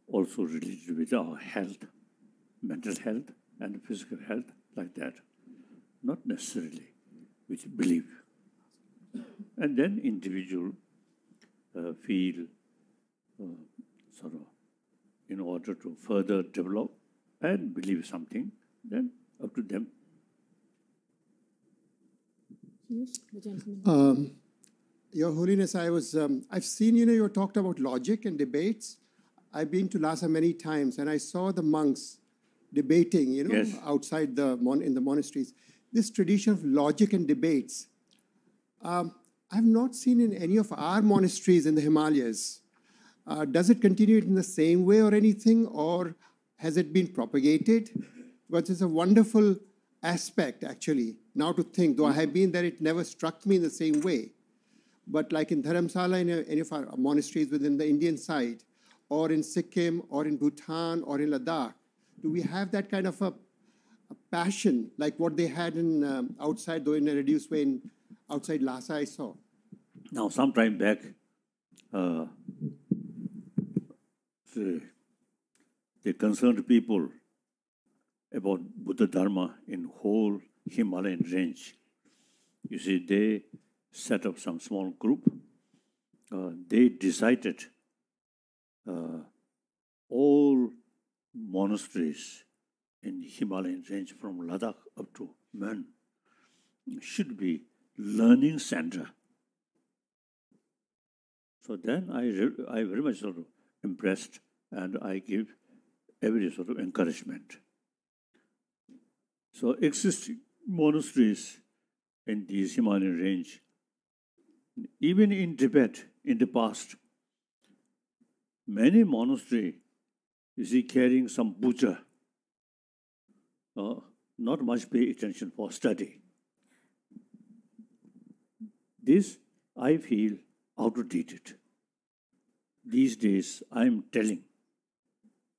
also related with our health, mental health and physical health, like that. Not necessarily with belief. And then individual feel sort of in order to further develop and believe something, then up to them.
Yes, the gentleman.
Your Holiness, I've seen, you talked about logic and debates. I've been to Lhasa many times, and I saw the monks debating,
Yes.
outside in the monasteries. This tradition of logic and debates, I've not seen in any of our monasteries in the Himalayas. Does it continue in the same way or anything, or has it been propagated? But it's a wonderful aspect, actually, now to think, though I have been there, it never struck me in the same way. But like in Dharamsala, in any of our monasteries within the Indian side, or in Sikkim, or in Bhutan, or in Ladakh, do we have that kind of a passion, like what they had in outside, though in a reduced way, outside Lhasa I saw?
Now, some time back, the concerned people about Buddha Dharma in whole Himalayan range, you see, they set up some small group. They decided all monasteries in Himalayan range from Ladakh up to Man should be learning center. So then I very much sort of impressed, and I give every sort of encouragement. So existing monasteries in the Himalayan range, even in Tibet in the past, many monasteries, you see, carrying some puja, not much pay attention for study. This, I feel, outdated. These days, I am telling,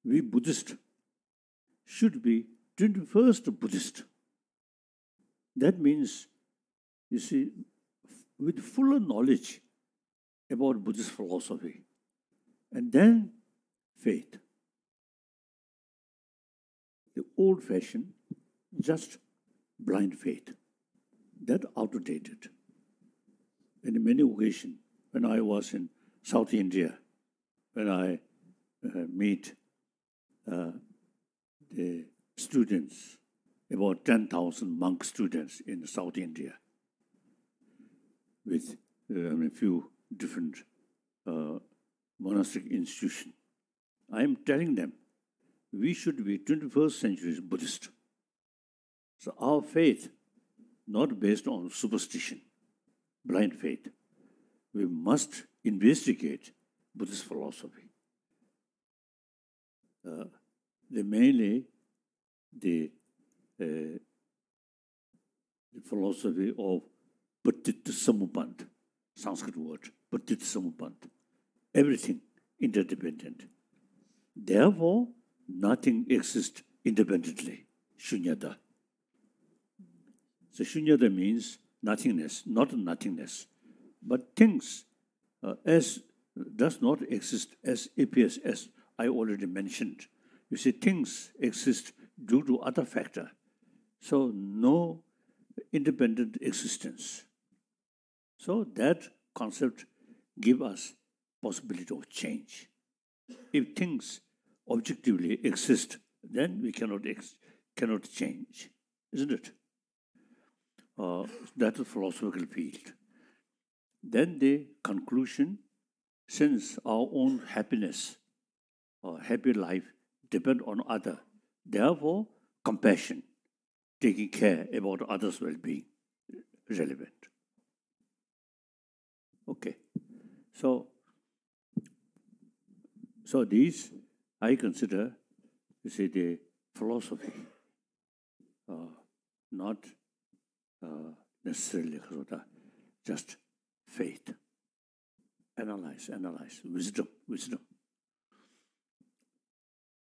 we Buddhists should be 21st Buddhist. That means, you see, with fuller knowledge about Buddhist philosophy, and then faith. The old-fashioned, just blind faith, that outdated. In many occasions, when I was in South India, when I meet the students, about 10,000 monk students in South India, with a few different monastic institutions, I am telling them, we should be 21st century Buddhist. So our faith, not based on superstition, blind faith. We must investigate Buddhist philosophy. Mainly the philosophy of Patit Samupant, Sanskrit word, Patit Samupant. Everything interdependent. Therefore, nothing exists independently. Shunyata. So shunyata means nothingness, not nothingness. But things as does not exist as appears, as I already mentioned. You see, things exist due to other factor. So no independent existence. So that concept gives us possibility of change. If things objectively exist, then we cannot change, isn't it? That's a philosophical field. Then the conclusion, since our own happiness or happy life depend on other. Therefore, compassion, taking care about others' well-being, relevant. Okay. So these I consider, you see, the philosophy, not necessarily just faith. Analyze, wisdom.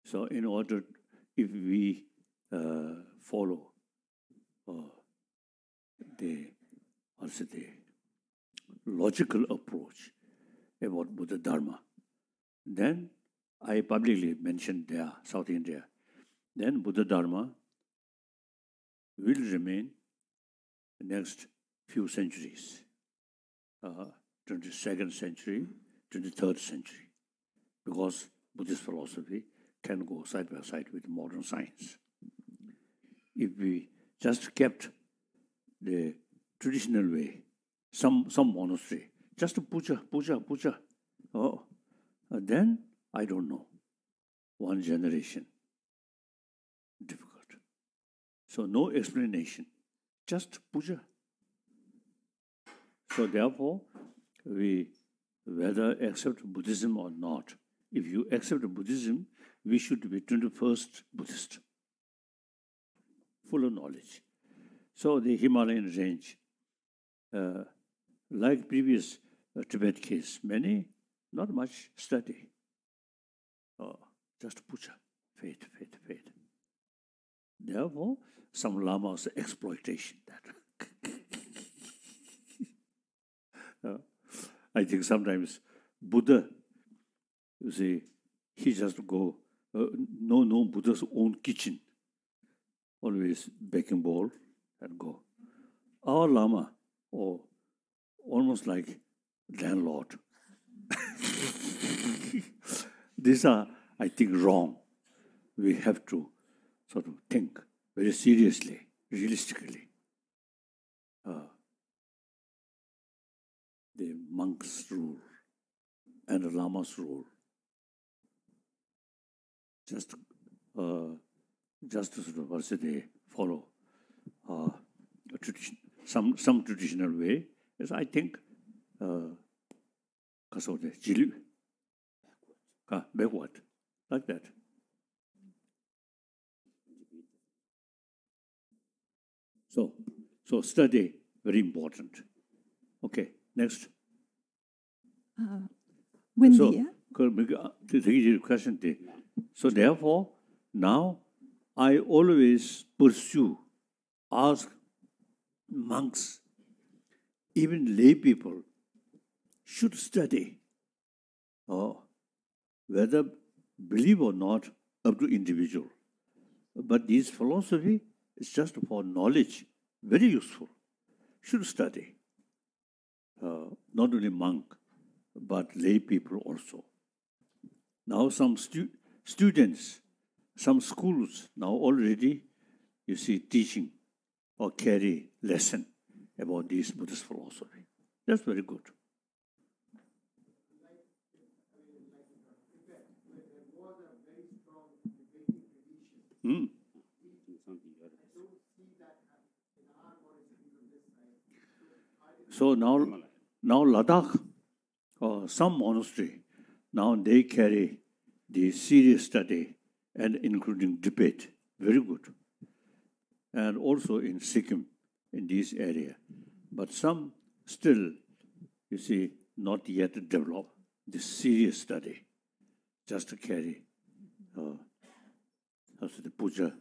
So in order, if we follow the logical approach about Buddha Dharma, then I publicly mentioned there, South India, then Buddha Dharma will remain the next few centuries, 22nd century, 23rd century, because Buddhist philosophy can go side by side with modern science. If we just kept the traditional way, some monastery, just puja, then I don't know, one generation, difficult. So no explanation, just puja. So therefore, we whether accept Buddhism or not, if you accept Buddhism, we should be 21st Buddhist, full of knowledge. So the Himalayan range, like previous Tibet case, many, not much study. Just puja, faith. Therefore, some lamas exploitation that. I think sometimes Buddha, you see, he just go, no Buddha's own kitchen, always baking bowl and go. Our Lama, almost like landlord. These are, I think, wrong. We have to sort of think very seriously, realistically. The monk's rule and the lama's rule. Just to sort of follow a tradition, some traditional way, as I think, backward, like that. So study, very important. Okay, next.
Buen día.
So therefore, now I always ask monks, even lay people should study. Whether believe or not, up to individual. But this philosophy is just for knowledge, very useful. Should study. Not only monk, but lay people also. Now some students, some schools now already, you see, teaching or carry lesson about this Buddhist philosophy. That's very good. So now Ladakh, some monastery, now they carry the serious study and including debate. Very good. And also in Sikkim, in this area. But some still, you see, not yet developed this serious study, just to carry the puja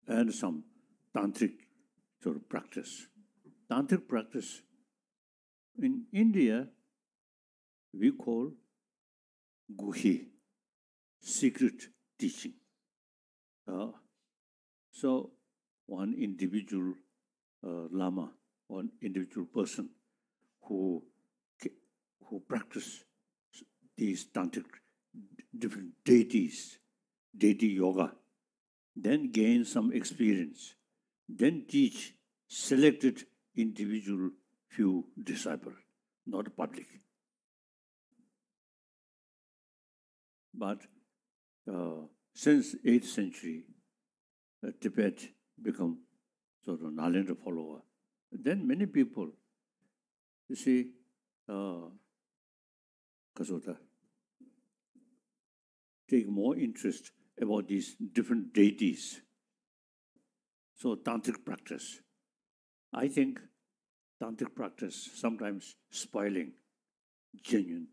and some tantric sort of practice. Tantric practice in India we call guhi, secret teaching. So one individual lama, one individual person who practice these tantric different deities, deity yoga, then gain some experience, then teach selected individual few disciples, not public. But since 8th century, Tibet become sort of Nalendra follower. Then many people, you see, Kasota, take more interest about these different deities. So tantric practice. I think tantric practice sometimes spoiling genuine,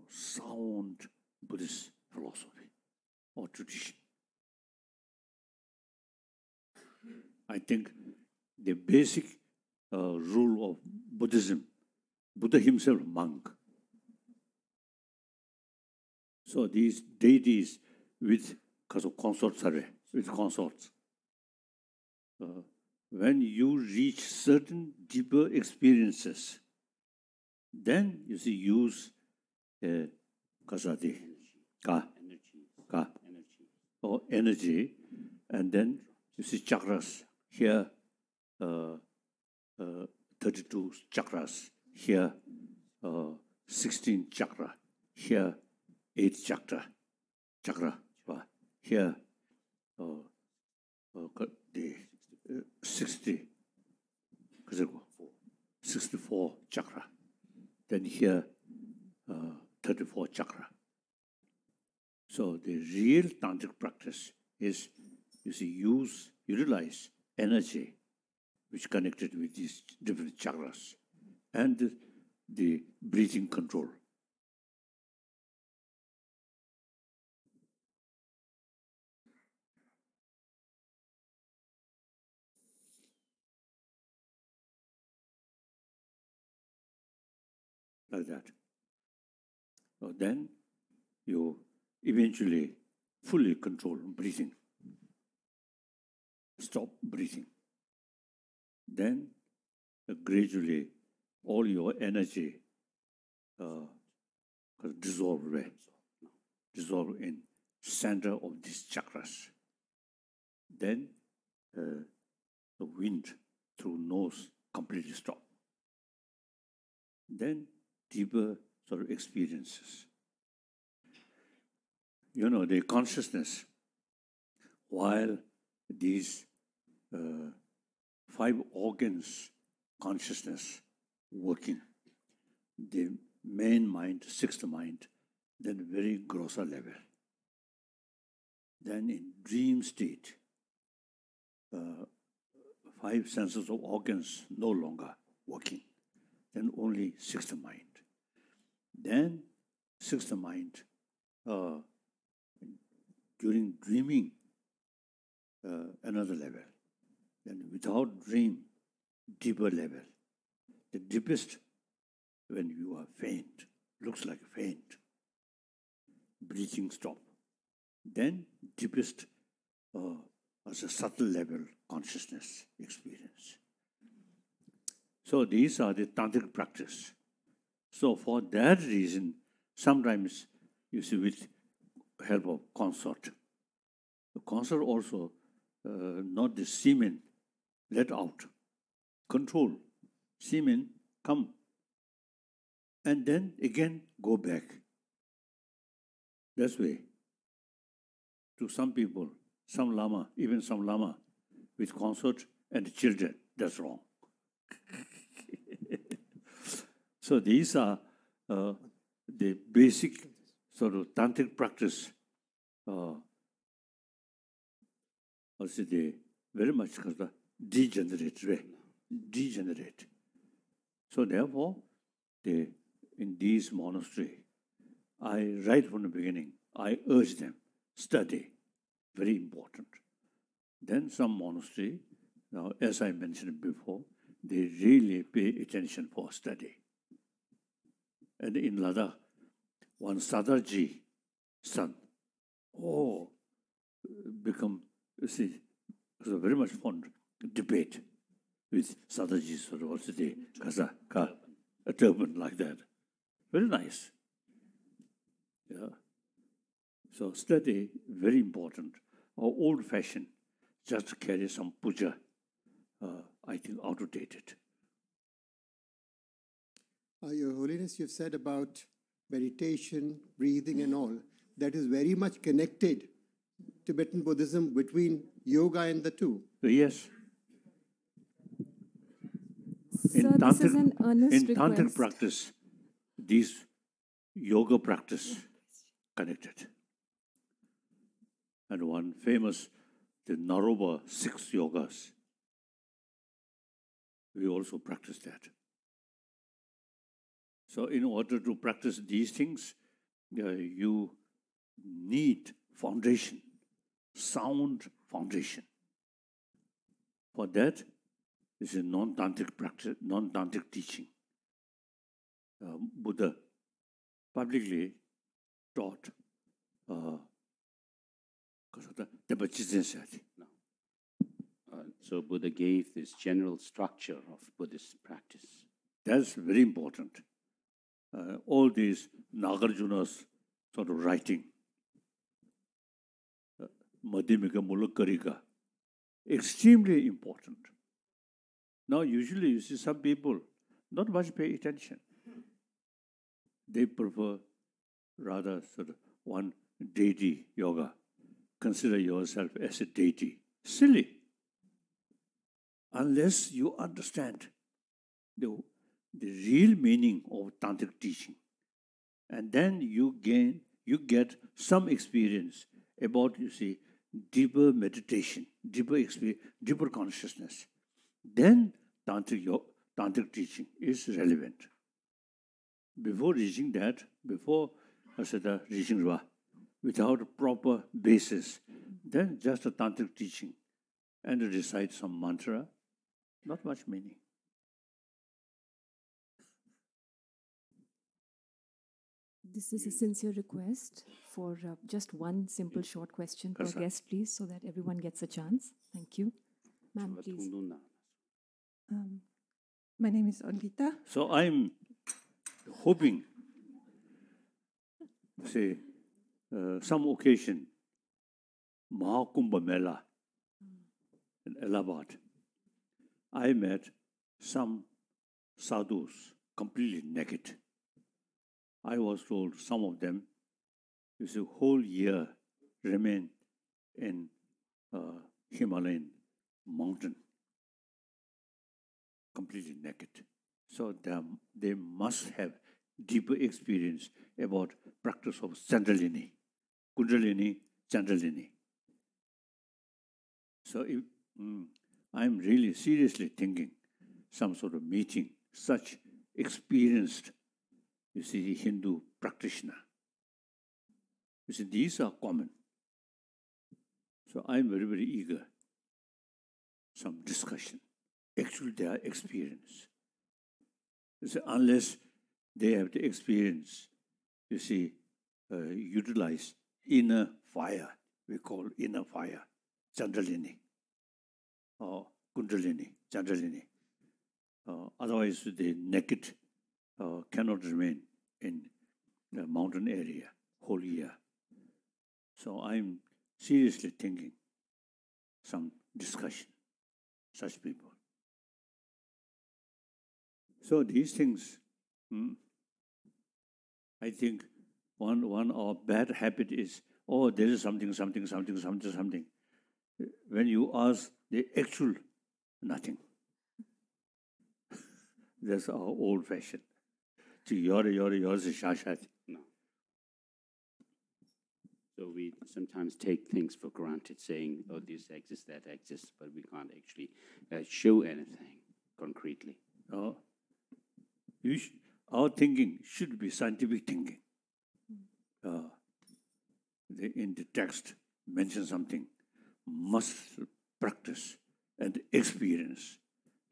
sound Buddhist philosophy or tradition. I think the basic rule of Buddhism, Buddha himself, monk. So these deities with consorts, when you reach certain deeper experiences, then you see use kasati, or energy, and then you see chakras here, 32 chakras here, 16 chakra here, 8 chakra here, the 64 chakra. Then here, 34 chakra. So the real tantric practice is, you see, utilize energy which connected with these different chakras and the breathing control. Like that. So then you eventually fully control breathing. Stop breathing. Then gradually all your energy dissolve in center of these chakras. Then the wind through nose completely stop. Then deeper sort of experiences. You know, the consciousness, while these 5 organs consciousness working, the main mind, 6th mind, then very grosser level. Then in dream state, 5 senses of organs no longer working, then only 6th mind. Then 6th mind, during dreaming, another level. Then without dream, deeper level. The deepest, when you are faint, looks like faint. Breathing stop. Then deepest as a subtle level consciousness experience. So these are the tantric practice. So for that reason, sometimes you see with help of consort. The consort also not the semen let out. Control. Semen come. And then again go back. That's way. To some people, some lama, even some lama with consort and children, that's wrong. So these are the basic sort of tantric practice. Also, they very much degenerate way. Degenerate. So therefore, in these monasteries, right from the beginning, I urge them, study, very important. Then some monastery, now as I mentioned before, they really pay attention for study. And in Ladakh, one Sadarji son, become, you see, it was a very much fun debate with Sadarji University, a turban like that. Very nice. Yeah. So study, very important. Or old-fashioned, just carry some puja, I think outdated.
Your Holiness, you've said about meditation, breathing and all. that is very much connected, Tibetan Buddhism, between yoga and the two.
Yes.
Sir, this is an earnest
in tantric
request.
practice, these yoga practice connected. And one famous, the Naroba 6 yogas, we also practice that. So in order to practice these things, you need foundation, sound foundation. For that, this is non-tantric practice, non-tantric teaching. Buddha publicly taught
so Buddha gave this general structure of Buddhist practice.
That's very important. All these Nagarjuna's sort of writing, Madhyamika Mulakarika, extremely important. Now, usually you see some people not much pay attention. They prefer rather sort of one deity yoga. Consider yourself as a deity. Silly. Unless you understand the real meaning of tantric teaching. And then you get some experience about, you see, deeper meditation, deeper experience, deeper consciousness. Then tantric teaching is relevant. Before reaching that, before reaching Ra, without a proper basis, then just a tantric teaching and recite some mantra, not much meaning.
This is a sincere request for just one simple short question per guest, please, so that everyone gets a chance. Thank you. Ma'am, please.
My name is Olita.
So I'm hoping, say, some occasion, Mahakumbha Mela in Allahabad, I met some sadhus completely naked. I was told some of them, you see, whole year remain in Himalayan mountain, completely naked. So they must have deeper experience about practice of Chandalini, Kundalini, Chandalini. So if, I'm really seriously thinking some sort of meeting, such experienced, you see, Hindu practitioner. You see, these are common. So I'm very, very eager. Some discussion. Actually, they are experience. You see, unless they have the experience, you see, utilize inner fire. We call inner fire, Chandalini, or Kundalini, Chandalini. Otherwise, the naked cannot remain in the mountain area whole year. So I'm seriously thinking some discussion, such people. So these things, I think one of our bad habit is, oh, there is something. When you ask the actual, nothing. That's our old fashion. Yours is shashat.
No. So we sometimes take things for granted, saying, oh, this exists, that exists, but we can't actually show anything concretely.
Our thinking should be scientific thinking. In the text, mention something, must practice and experience,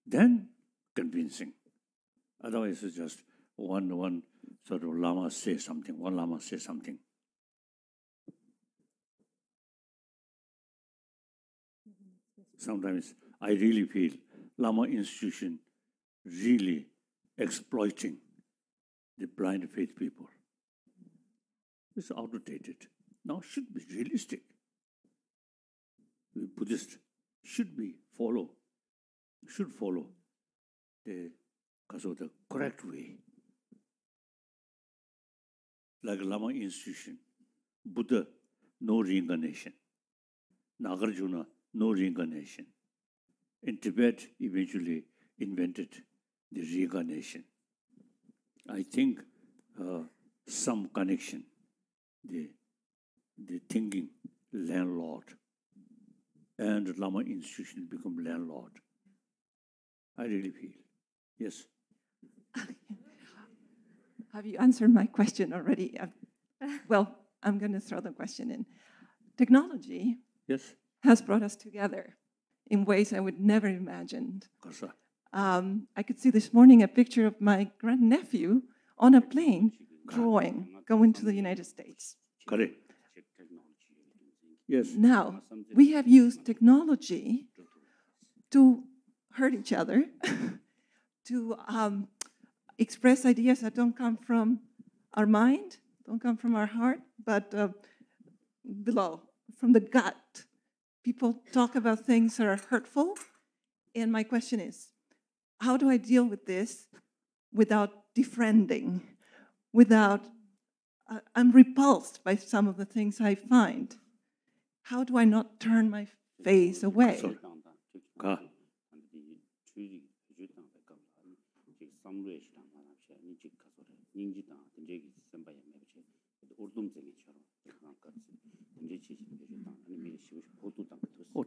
then convincing. Otherwise, it's just one sort of Lama say something, one Lama say something. Sometimes I really feel Lama institution really exploiting the blind faith people. It's outdated. Now should be realistic. The Buddhists should follow the correct way. Like Lama institution, Buddha, no reincarnation. Nagarjuna, no reincarnation. In Tibet, eventually invented the reincarnation. I think some connection, the thinking landlord, and the Lama institution become landlord. I really feel. Yes.
Have you answered my question already? Well, I'm going to throw the question in. Technology has brought us together in ways I would never imagined. I could see this morning a picture of my grandnephew on a plane drawing, going to the United States.
Correct. Yes.
Now, we have used technology to hurt each other, to express ideas that don't come from our mind, don't come from our heart, but below, from the gut. People talk about things that are hurtful. And my question is, how do I deal with this without defriending, without, I'm repulsed by some of the things I find. How do I not turn my face away?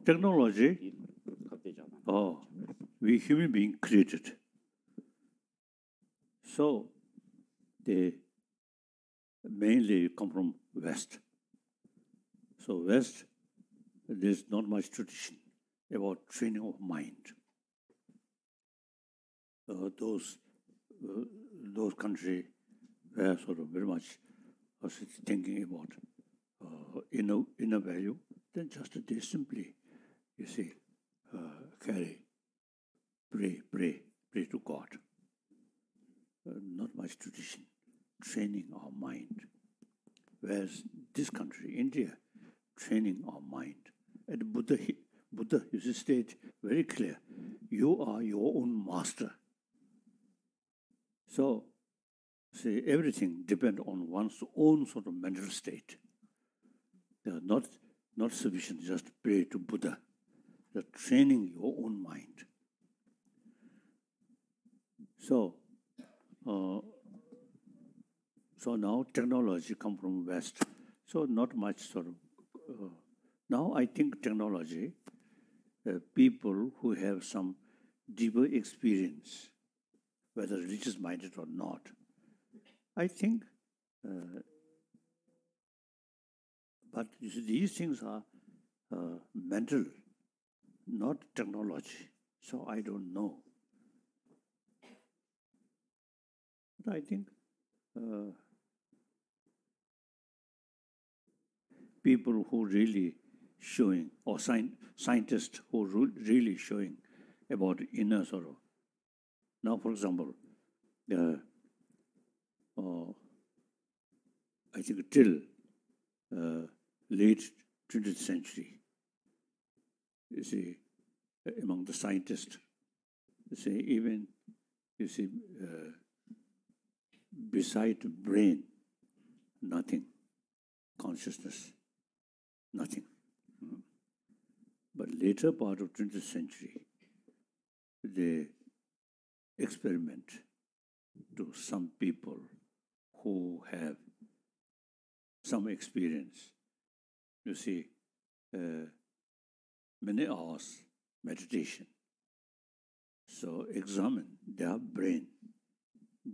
Technology, we human beings created. So they mainly come from West. So West, there's not much tradition about training of mind. Those countries were sort of very much thinking about inner value. Then just they simply, you see, carry, pray to God. Not much tradition, training our mind. Whereas this country, India, training our mind. And Buddha, you see, state very clear, you are your own master. So, see, everything depends on one's own sort of mental state. Not sufficient just pray to Buddha. You're training your own mind. So now technology come from West. So not much sort of. Now I think technology, people who have some deeper experience, whether religious-minded or not, I think. But you see, these things are mental, not technology. So I don't know. But I think people who really showing, or scientists who really showing about inner sorrow. Now, for example, I think till late 20th century, you see, among the scientists, you see, even, you see, beside brain, nothing, consciousness, nothing. But later part of 20th century, they experiment to some people who have some experience. You see, many hours meditation. So examine their brain.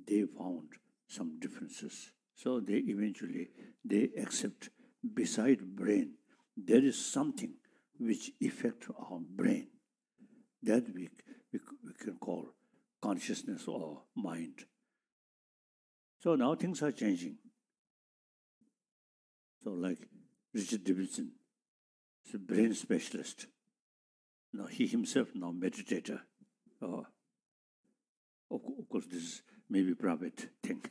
They found some differences. So they eventually, they accept beside brain, there is something which affects our brain. That we can call consciousness or mind. So now things are changing. So like Richard Davidson, he's a brain specialist. Now he himself now meditator. Of course, this is maybe private thing.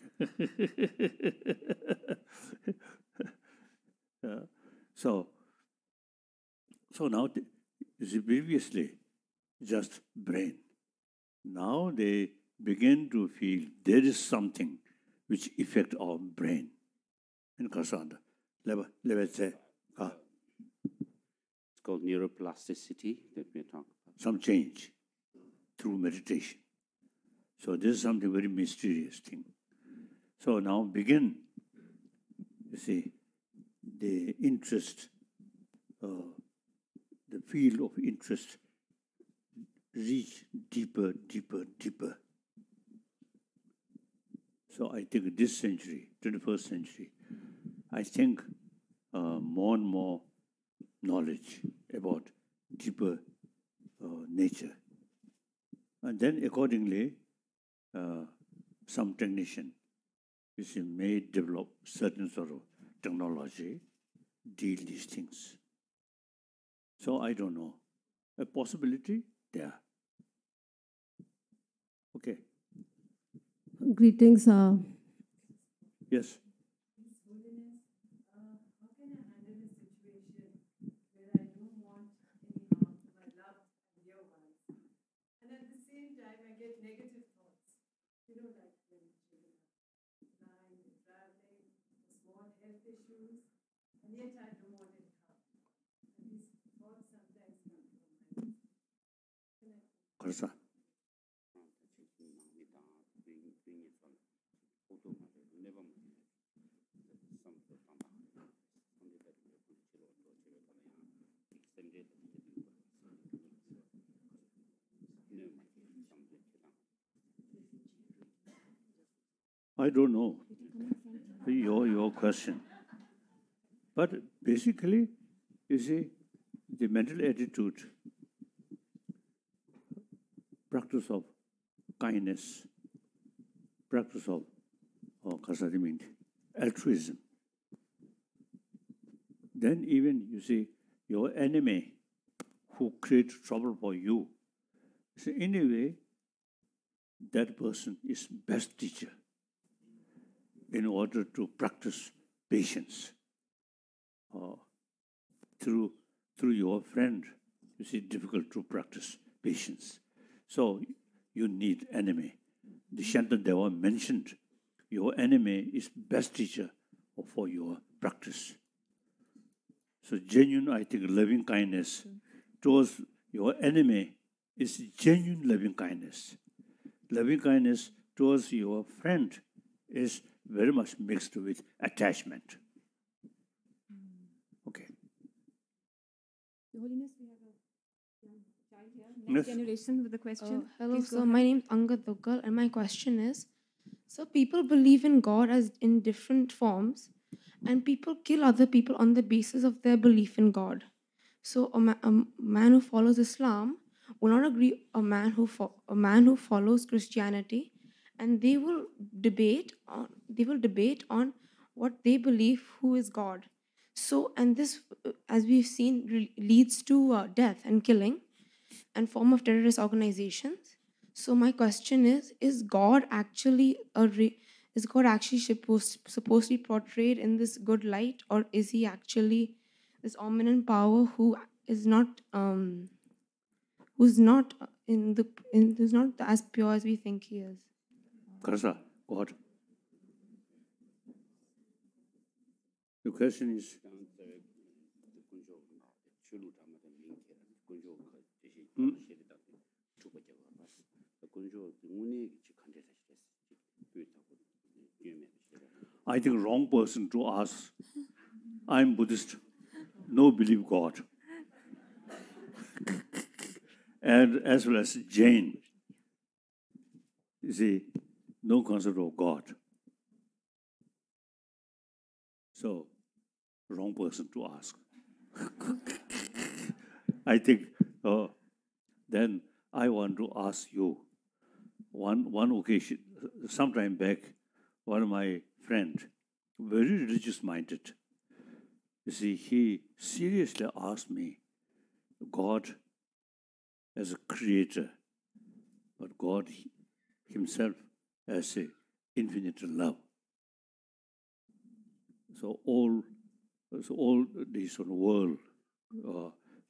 So now, you see, previously, just brain. Now they begin to feel there is something which affects our brain. And Kasanda,
It's called neuroplasticity that we're talking about.
Some change through meditation. So this is something very mysterious thing. So now begin, you see, the interest, the field of interest reach deeper, deeper, deeper. So I think this century, 21st century, I think more and more knowledge about deeper nature. And then accordingly, some technician, you see, may develop certain sort of technology, deal these things. So I don't know. A possibility there. Okay.
Greetings.
Yes. Karsa. I don't know your question. But basically, you see, the mental attitude, practice of kindness, practice of altruism. Then even, you see, your enemy who creates trouble for you, so in a way, that person is best teacher in order to practice patience. Through your friend, you see, difficult to practice patience. So you need enemy. The Shantadeva mentioned your enemy is best teacher for your practice. So genuine, I think, loving kindness towards your enemy is genuine loving kindness. Loving kindness towards your friend is very much mixed with attachment. Okay.
Your Holiness, we have a young child here, next generation with a question.
Hello,
Please go
so
ahead.
my name is Angad Duggal, and my question is, so people believe in God as in different forms, and people kill other people on the basis of their belief in God. So a man who follows Islam will not agree a man who follows Christianity, and they will debate on what they believe who is God. So, and this, as we've seen, leads to death and killing and form of terrorist organizations. So my question is God actually supposed to be portrayed in this good light, or is he actually this omniscient power who's not as pure as we think he is?
Karsa, God. The question is, I think wrong person to ask. I'm Buddhist, no believe God. And as well as Jain, you see, no concept of God. So, wrong person to ask. I think, then I want to ask you, one occasion, sometime back, one of my friend, very religious-minded, you see, he seriously asked me, God as a creator, but God himself as a infinite love. So all this world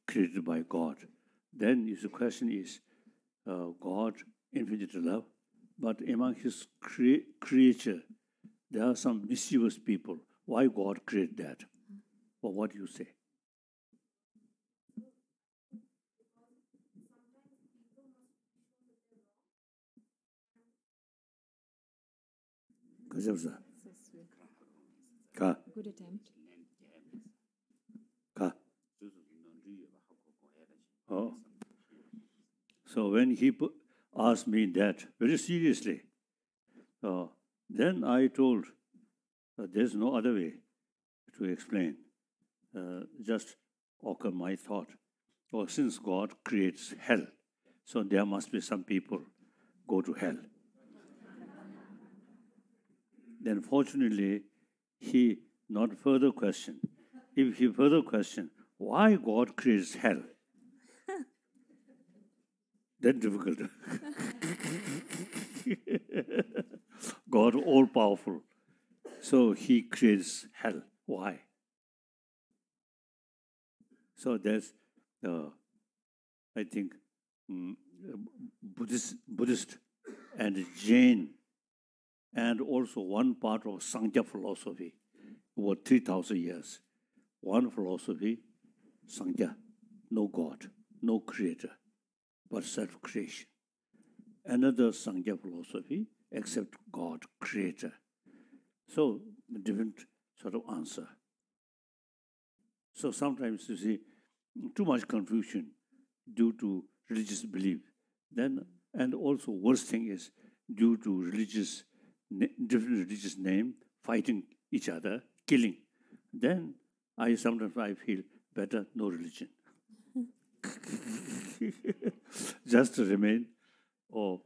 created by God. Then the question is, God infinite love, but among his creature, there are some mischievous people. Why God create that? Or what do you say?
Good attempt.
Oh. So when he asked me that very seriously, then I told there's no other way to explain. Just occur my thought. Oh, since God creates hell, so there must be some people go to hell. Then fortunately, he not further questioned. If he further questioned why God creates hell, then difficult. God all powerful, so he creates hell. Why? So there's, I think, Buddhist and Jain, and also one part of Sankhya philosophy over 3,000 years. One philosophy, Sankhya, no God, no creator, but self-creation. Another Sankhya philosophy, except God, creator. So, different sort of answer. So sometimes you see too much confusion due to religious belief. Then, and also worst thing is due to different religious name, fighting each other, killing. Then sometimes I feel better no religion. Just to remain a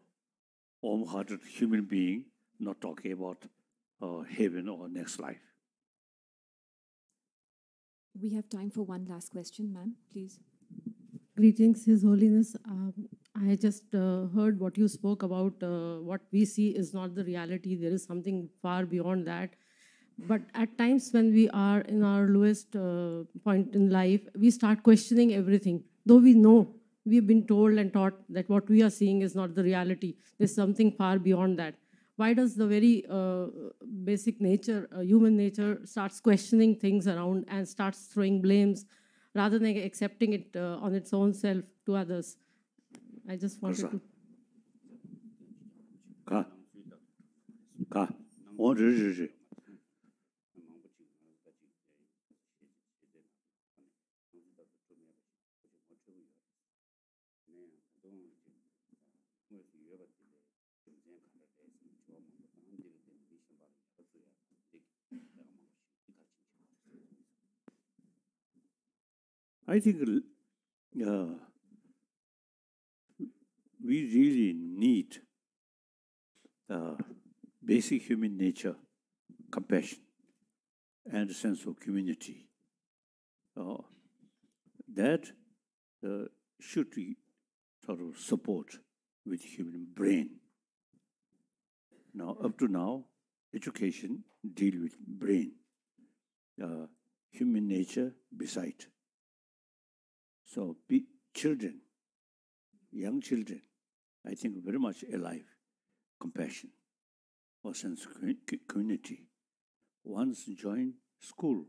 warm-hearted human being, not talking about heaven or next life.
We have time for one last question, ma'am, please.
Greetings, His Holiness. I just heard what you spoke about. What we see is not the reality. There is something far beyond that. But at times when we are in our lowest point in life, we start questioning everything. Though we know, we've been told and taught that what we are seeing is not the reality. There's something far beyond that. Why does the very basic nature, human nature, starts questioning things around and starts throwing blames rather than accepting it on its own self to others? I just wanted to...
I think we really need basic human nature, compassion, and a sense of community. That should be sort of support with human brain. Now, up to now, education deal with brain, human nature beside. So children, young children, I think very much alive, compassion or sense of community. Once join school,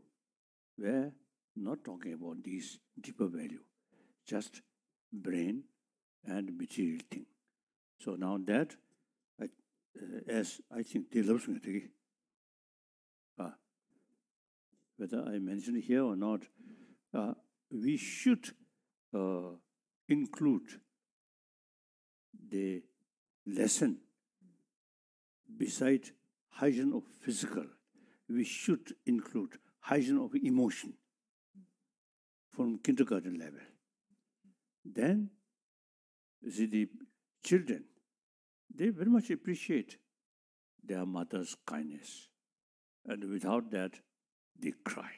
where not talking about these deeper value, just brain and material thing. So now that, as I think they love whether I mentioned here or not, we should include the lesson beside hygiene of physical. We should include hygiene of emotion from kindergarten level. Then, you see, the children, they very much appreciate their mother's kindness. And without that, they cry.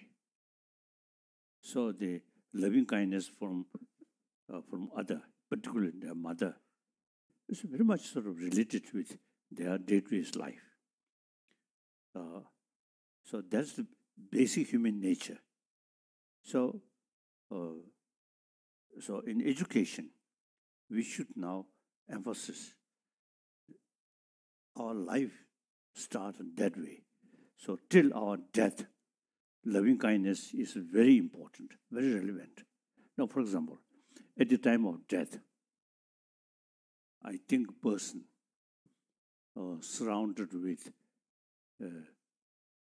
So the loving kindness from other, particularly their mother, is very much sort of related with their day-to-day life. So that's the basic human nature. So in education, we should now emphasize our life start that way. So till our death, loving kindness is very important, very relevant. Now, for example, at the time of death, I think a person surrounded with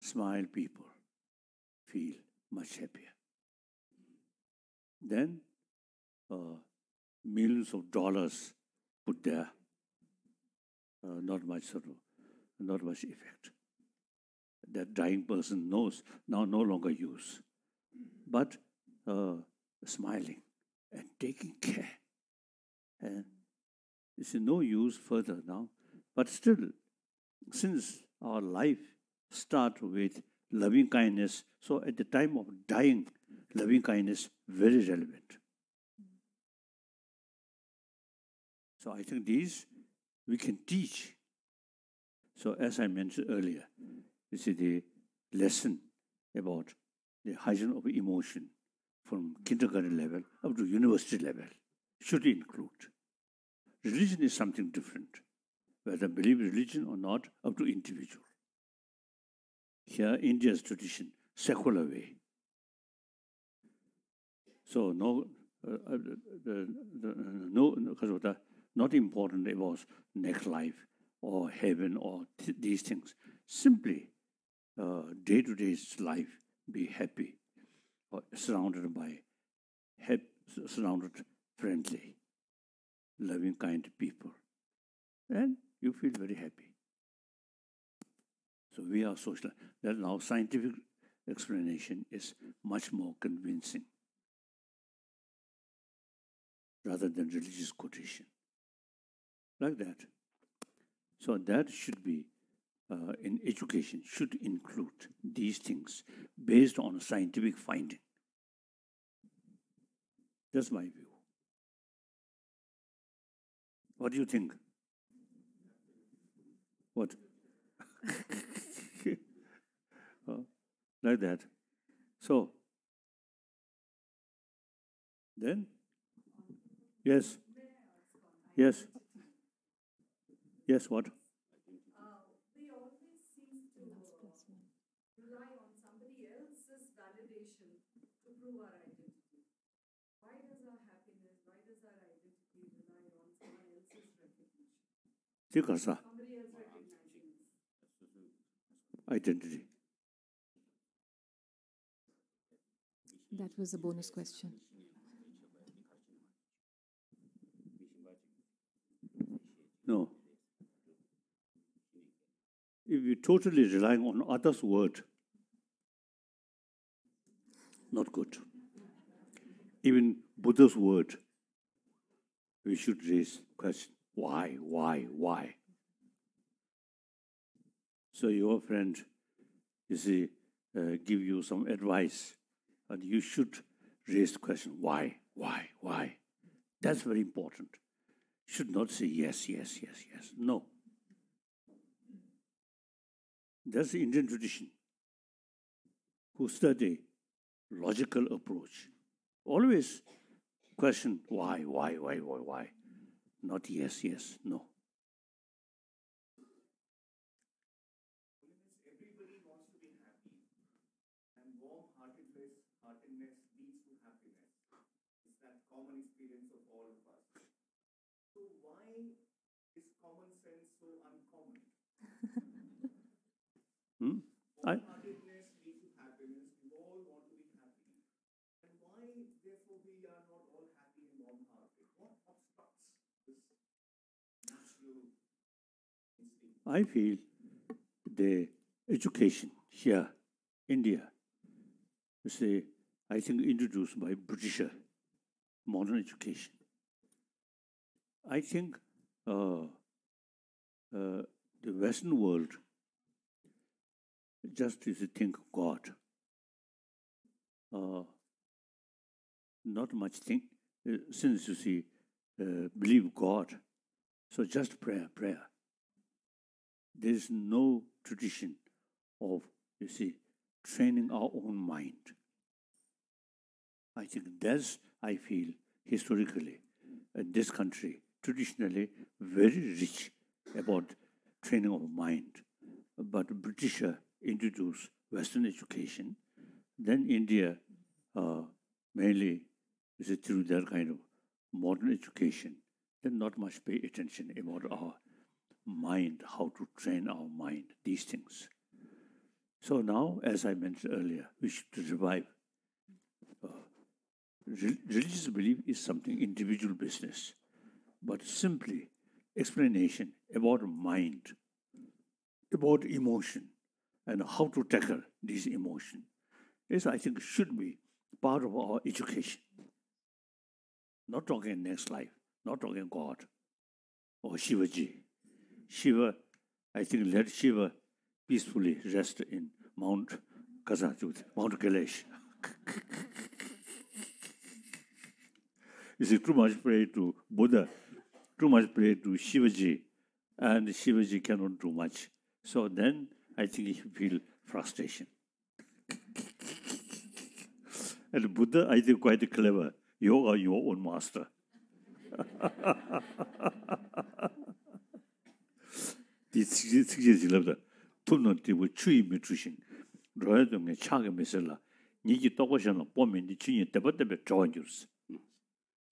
smile people feel much happier. Then millions of dollars put there, not much effect. That dying person knows now no longer use, but smiling and taking care. And it's no use further now. But still, since our life starts with loving kindness, so at the time of dying, loving kindness very relevant. So I think these we can teach. So as I mentioned earlier, you see the lesson about the hygiene of emotion from kindergarten level up to university level should include. Religion is something different, whether believe religion or not, up to individual. Here, India's tradition, secular way. So not important about next life or heaven or these things. Simply, day-to-day life, be happy, or surrounded friendly, loving, kind people, and you feel very happy. So we are social. That now scientific explanation is much more convincing rather than religious quotation. Like that. So that should be, in education, should include these things based on scientific finding. That's my view. What do you think? What? Like that. So, then? Yes. Yes. Yes, what?
We always seem to rely on somebody else's validation to prove our identity. Why does our happiness, why does our identity rely on someone else's recognition? Somebody else recognizing us.
Identity.
That was a bonus question.
No. If we totally rely on others' word, not good. Even Buddha's word, we should raise question, why? So your friend, you see, give you some advice, and you should raise the question, why? That's very important. Should not say yes. No. That's the Indian tradition, who study logical approach. Always question why? Not yes, no.
Everybody wants to be happy, and warm-heartedness leads to happiness. It's that common experience of all of us. So why is common sense so uncommon? Warm-heartedness leads to happiness. We all want to be happy. And why, therefore, we are not all happy and warm-hearted? What obstructs this natural instinct?
I feel the education here, India, you see, I think introduced by Britisher, modern education. I think the Western world just is to think God. Not much think, since you see, believe God. So just prayer. There is no tradition of, you see, training our own mind. I think that's, I feel, historically, in this country, traditionally, very rich about training of mind. But Britisher introduced Western education, Then India, mainly, is it through that kind of modern education, then not much pay attention about our mind, how to train our mind, these things. So now, as I mentioned earlier, we should revive. Religious belief is something individual business, but simply explanation about mind, about emotion, and how to tackle these emotions is, I think, should be part of our education. Not talking next life, not talking God or Shivaji. Shiva, I think, let Shiva peacefully rest in Mount Kazajut, Mount Kailash. You see, too much pray to Buddha, too much pray to Shivaji, and Shivaji cannot do much. So then I think he feel frustration. And Buddha, I think, quite clever. You are your own master.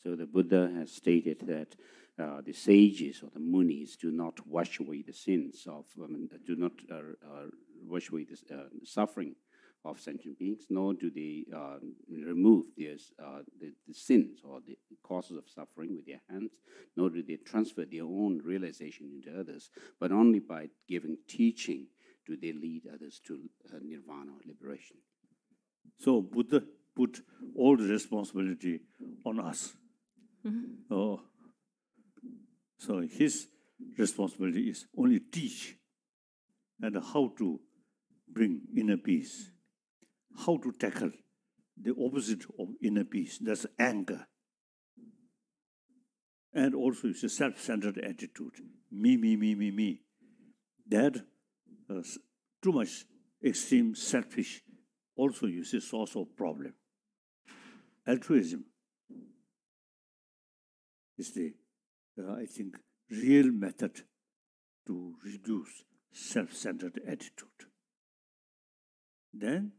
So the Buddha has stated that the sages or the munis do not wash away the sins of, do not wash away the suffering of sentient beings, nor do they remove the sins or the causes of suffering with their hands, nor do they transfer their own realization into others, but only by giving teaching do they lead others to nirvana or liberation.
So Buddha put all the responsibility on us. Oh, so his responsibility is only teach and how to bring inner peace, how to tackle the opposite of inner peace, that's anger. And also it's a self-centered attitude, me. That too much extreme selfish also is a source of problem. Altruism is the, I think, real method to reduce self-centered attitude. Then,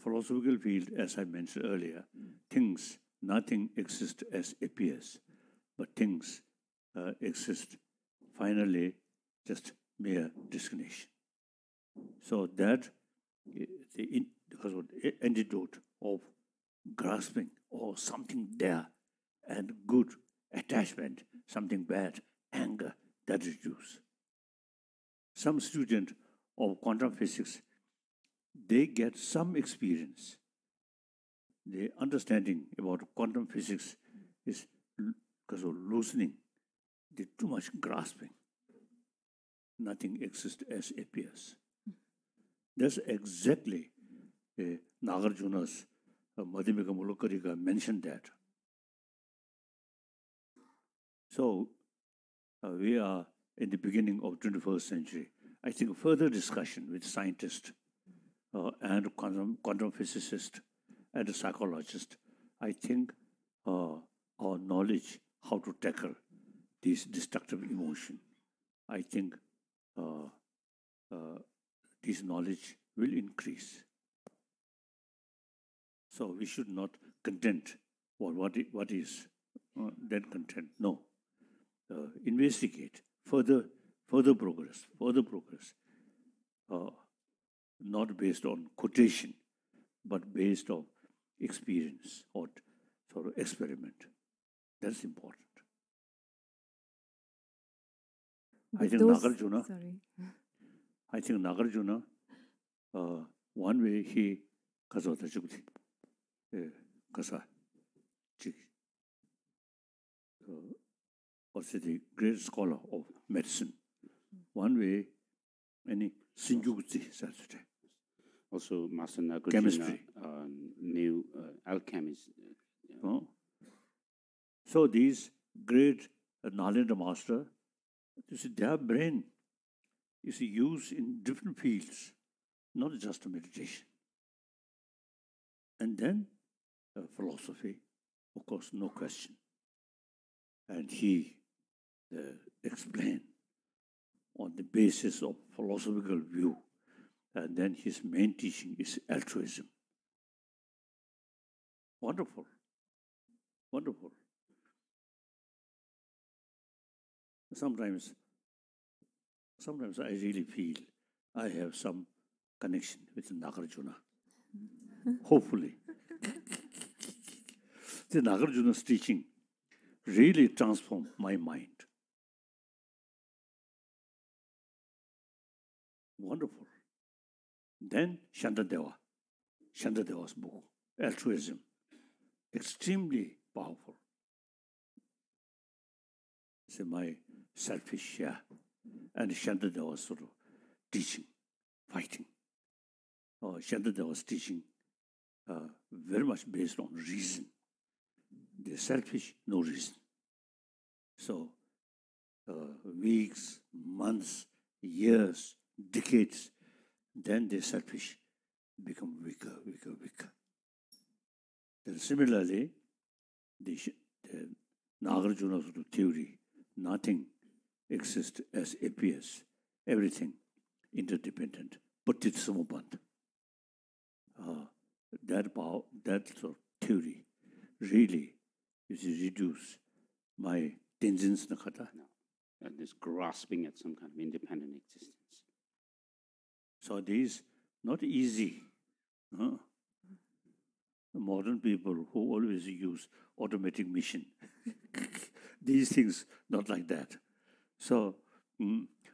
philosophical field, as I mentioned earlier, things, nothing exists as appears, but things exist finally just mere designation. So that the antidote of grasping or something there and good attachment, something bad, anger, that reduce. Some student of quantum physics, they get some experience. The understanding about quantum physics is because of loosening, the too much grasping. Nothing exists as appears. That's exactly Nagarjuna's Madhyamika Mulakarika mentioned that. So we are in the beginning of 21st century. I think further discussion with scientists and quantum physicists and psychologists, I think our knowledge how to tackle this destructive emotion, I think this knowledge will increase. So we should not content what is then content. No. Investigate further progress, not based on quotation, but based on experience or sort of experiment. That's important. I think Nagarjuna, one way he was the great scholar of medicine. One way, any Sinjukti,
also Master Nagarjuna,
chemistry,
new alchemist.
So these great Nalanda master, you see, their brain is used in different fields, not just meditation. And then philosophy, of course, no question. And he explained on the basis of philosophical view. And then his main teaching is altruism. Wonderful. Wonderful. Sometimes I really feel I have some connection with Nagarjuna. Hopefully. The Nagarjuna's teaching really transformed my mind. Wonderful. Then Shantadeva's book, Altruism, extremely powerful. It's my selfish, yeah. And Shantadeva's sort of teaching, fighting. Shantadeva's teaching very much based on reason. The selfish, no reason. So, weeks, months, years, decades, then the selfish become weaker. Then similarly, the Nagarjuna's theory, nothing exists as appears, everything interdependent. Patit samubandha. That power, that sort of theory really is reduce my tensions nakata.
And this grasping at some kind of independent existence.
So these not easy. Modern people who always use automatic machine. These things not like that. So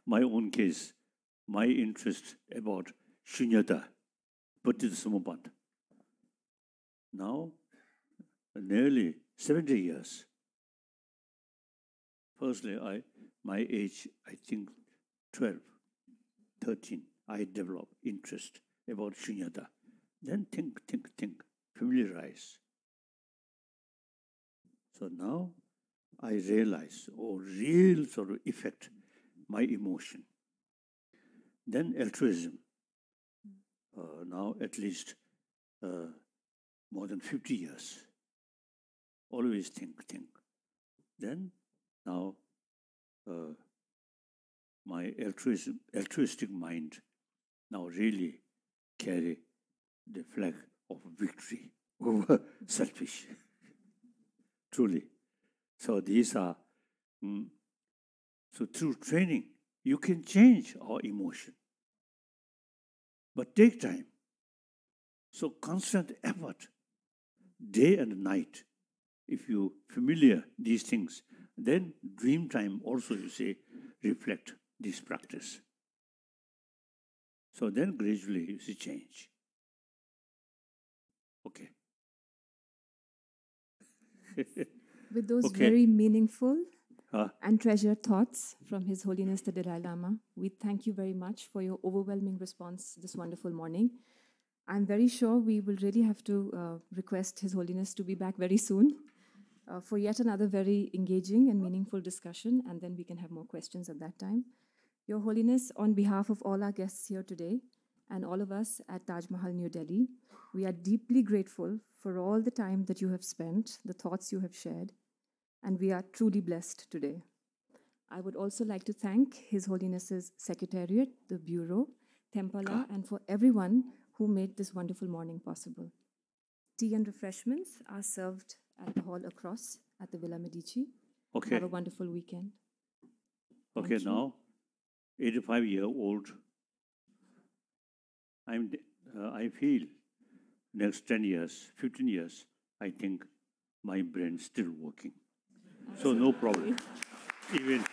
my own case, my interest about shunyata, patit samubandha. Now, nearly 70 years. Firstly, my age, I think 12, 13, I developed interest about shunyata. Then think, familiarize. So now I realize, real sort of effect, my emotion. Then altruism. Now at least more than 50 years. Always think. Then now my altruistic mind now really carry the flag of victory over selfish. Truly. So these are, so through training, you can change our emotion. But take time. So constant effort, day and night. If you familiar these things, then dream time also, you say, reflect this practice. So then gradually you see change. Okay.
With those very meaningful and treasured thoughts from His Holiness the Dalai Lama, we thank you very much for your overwhelming response this wonderful morning. I'm very sure we will really have to request His Holiness to be back very soon for yet another very engaging and meaningful discussion, and then we can have more questions at that time. Your Holiness, on behalf of all our guests here today and all of us at Taj Mahal, New Delhi, we are deeply grateful for all the time that you have spent, the thoughts you have shared, and we are truly blessed today. I would also like to thank His Holiness's Secretariat, the Bureau, Tempala, and for everyone who made this wonderful morning possible. Tea and refreshments are served at the hall across at the Villa Medici.
Okay.
Have a wonderful weekend.
Okay, now, 85-year-old, I feel next 10 years, 15 years, I think my brain is still working. So no problem. Even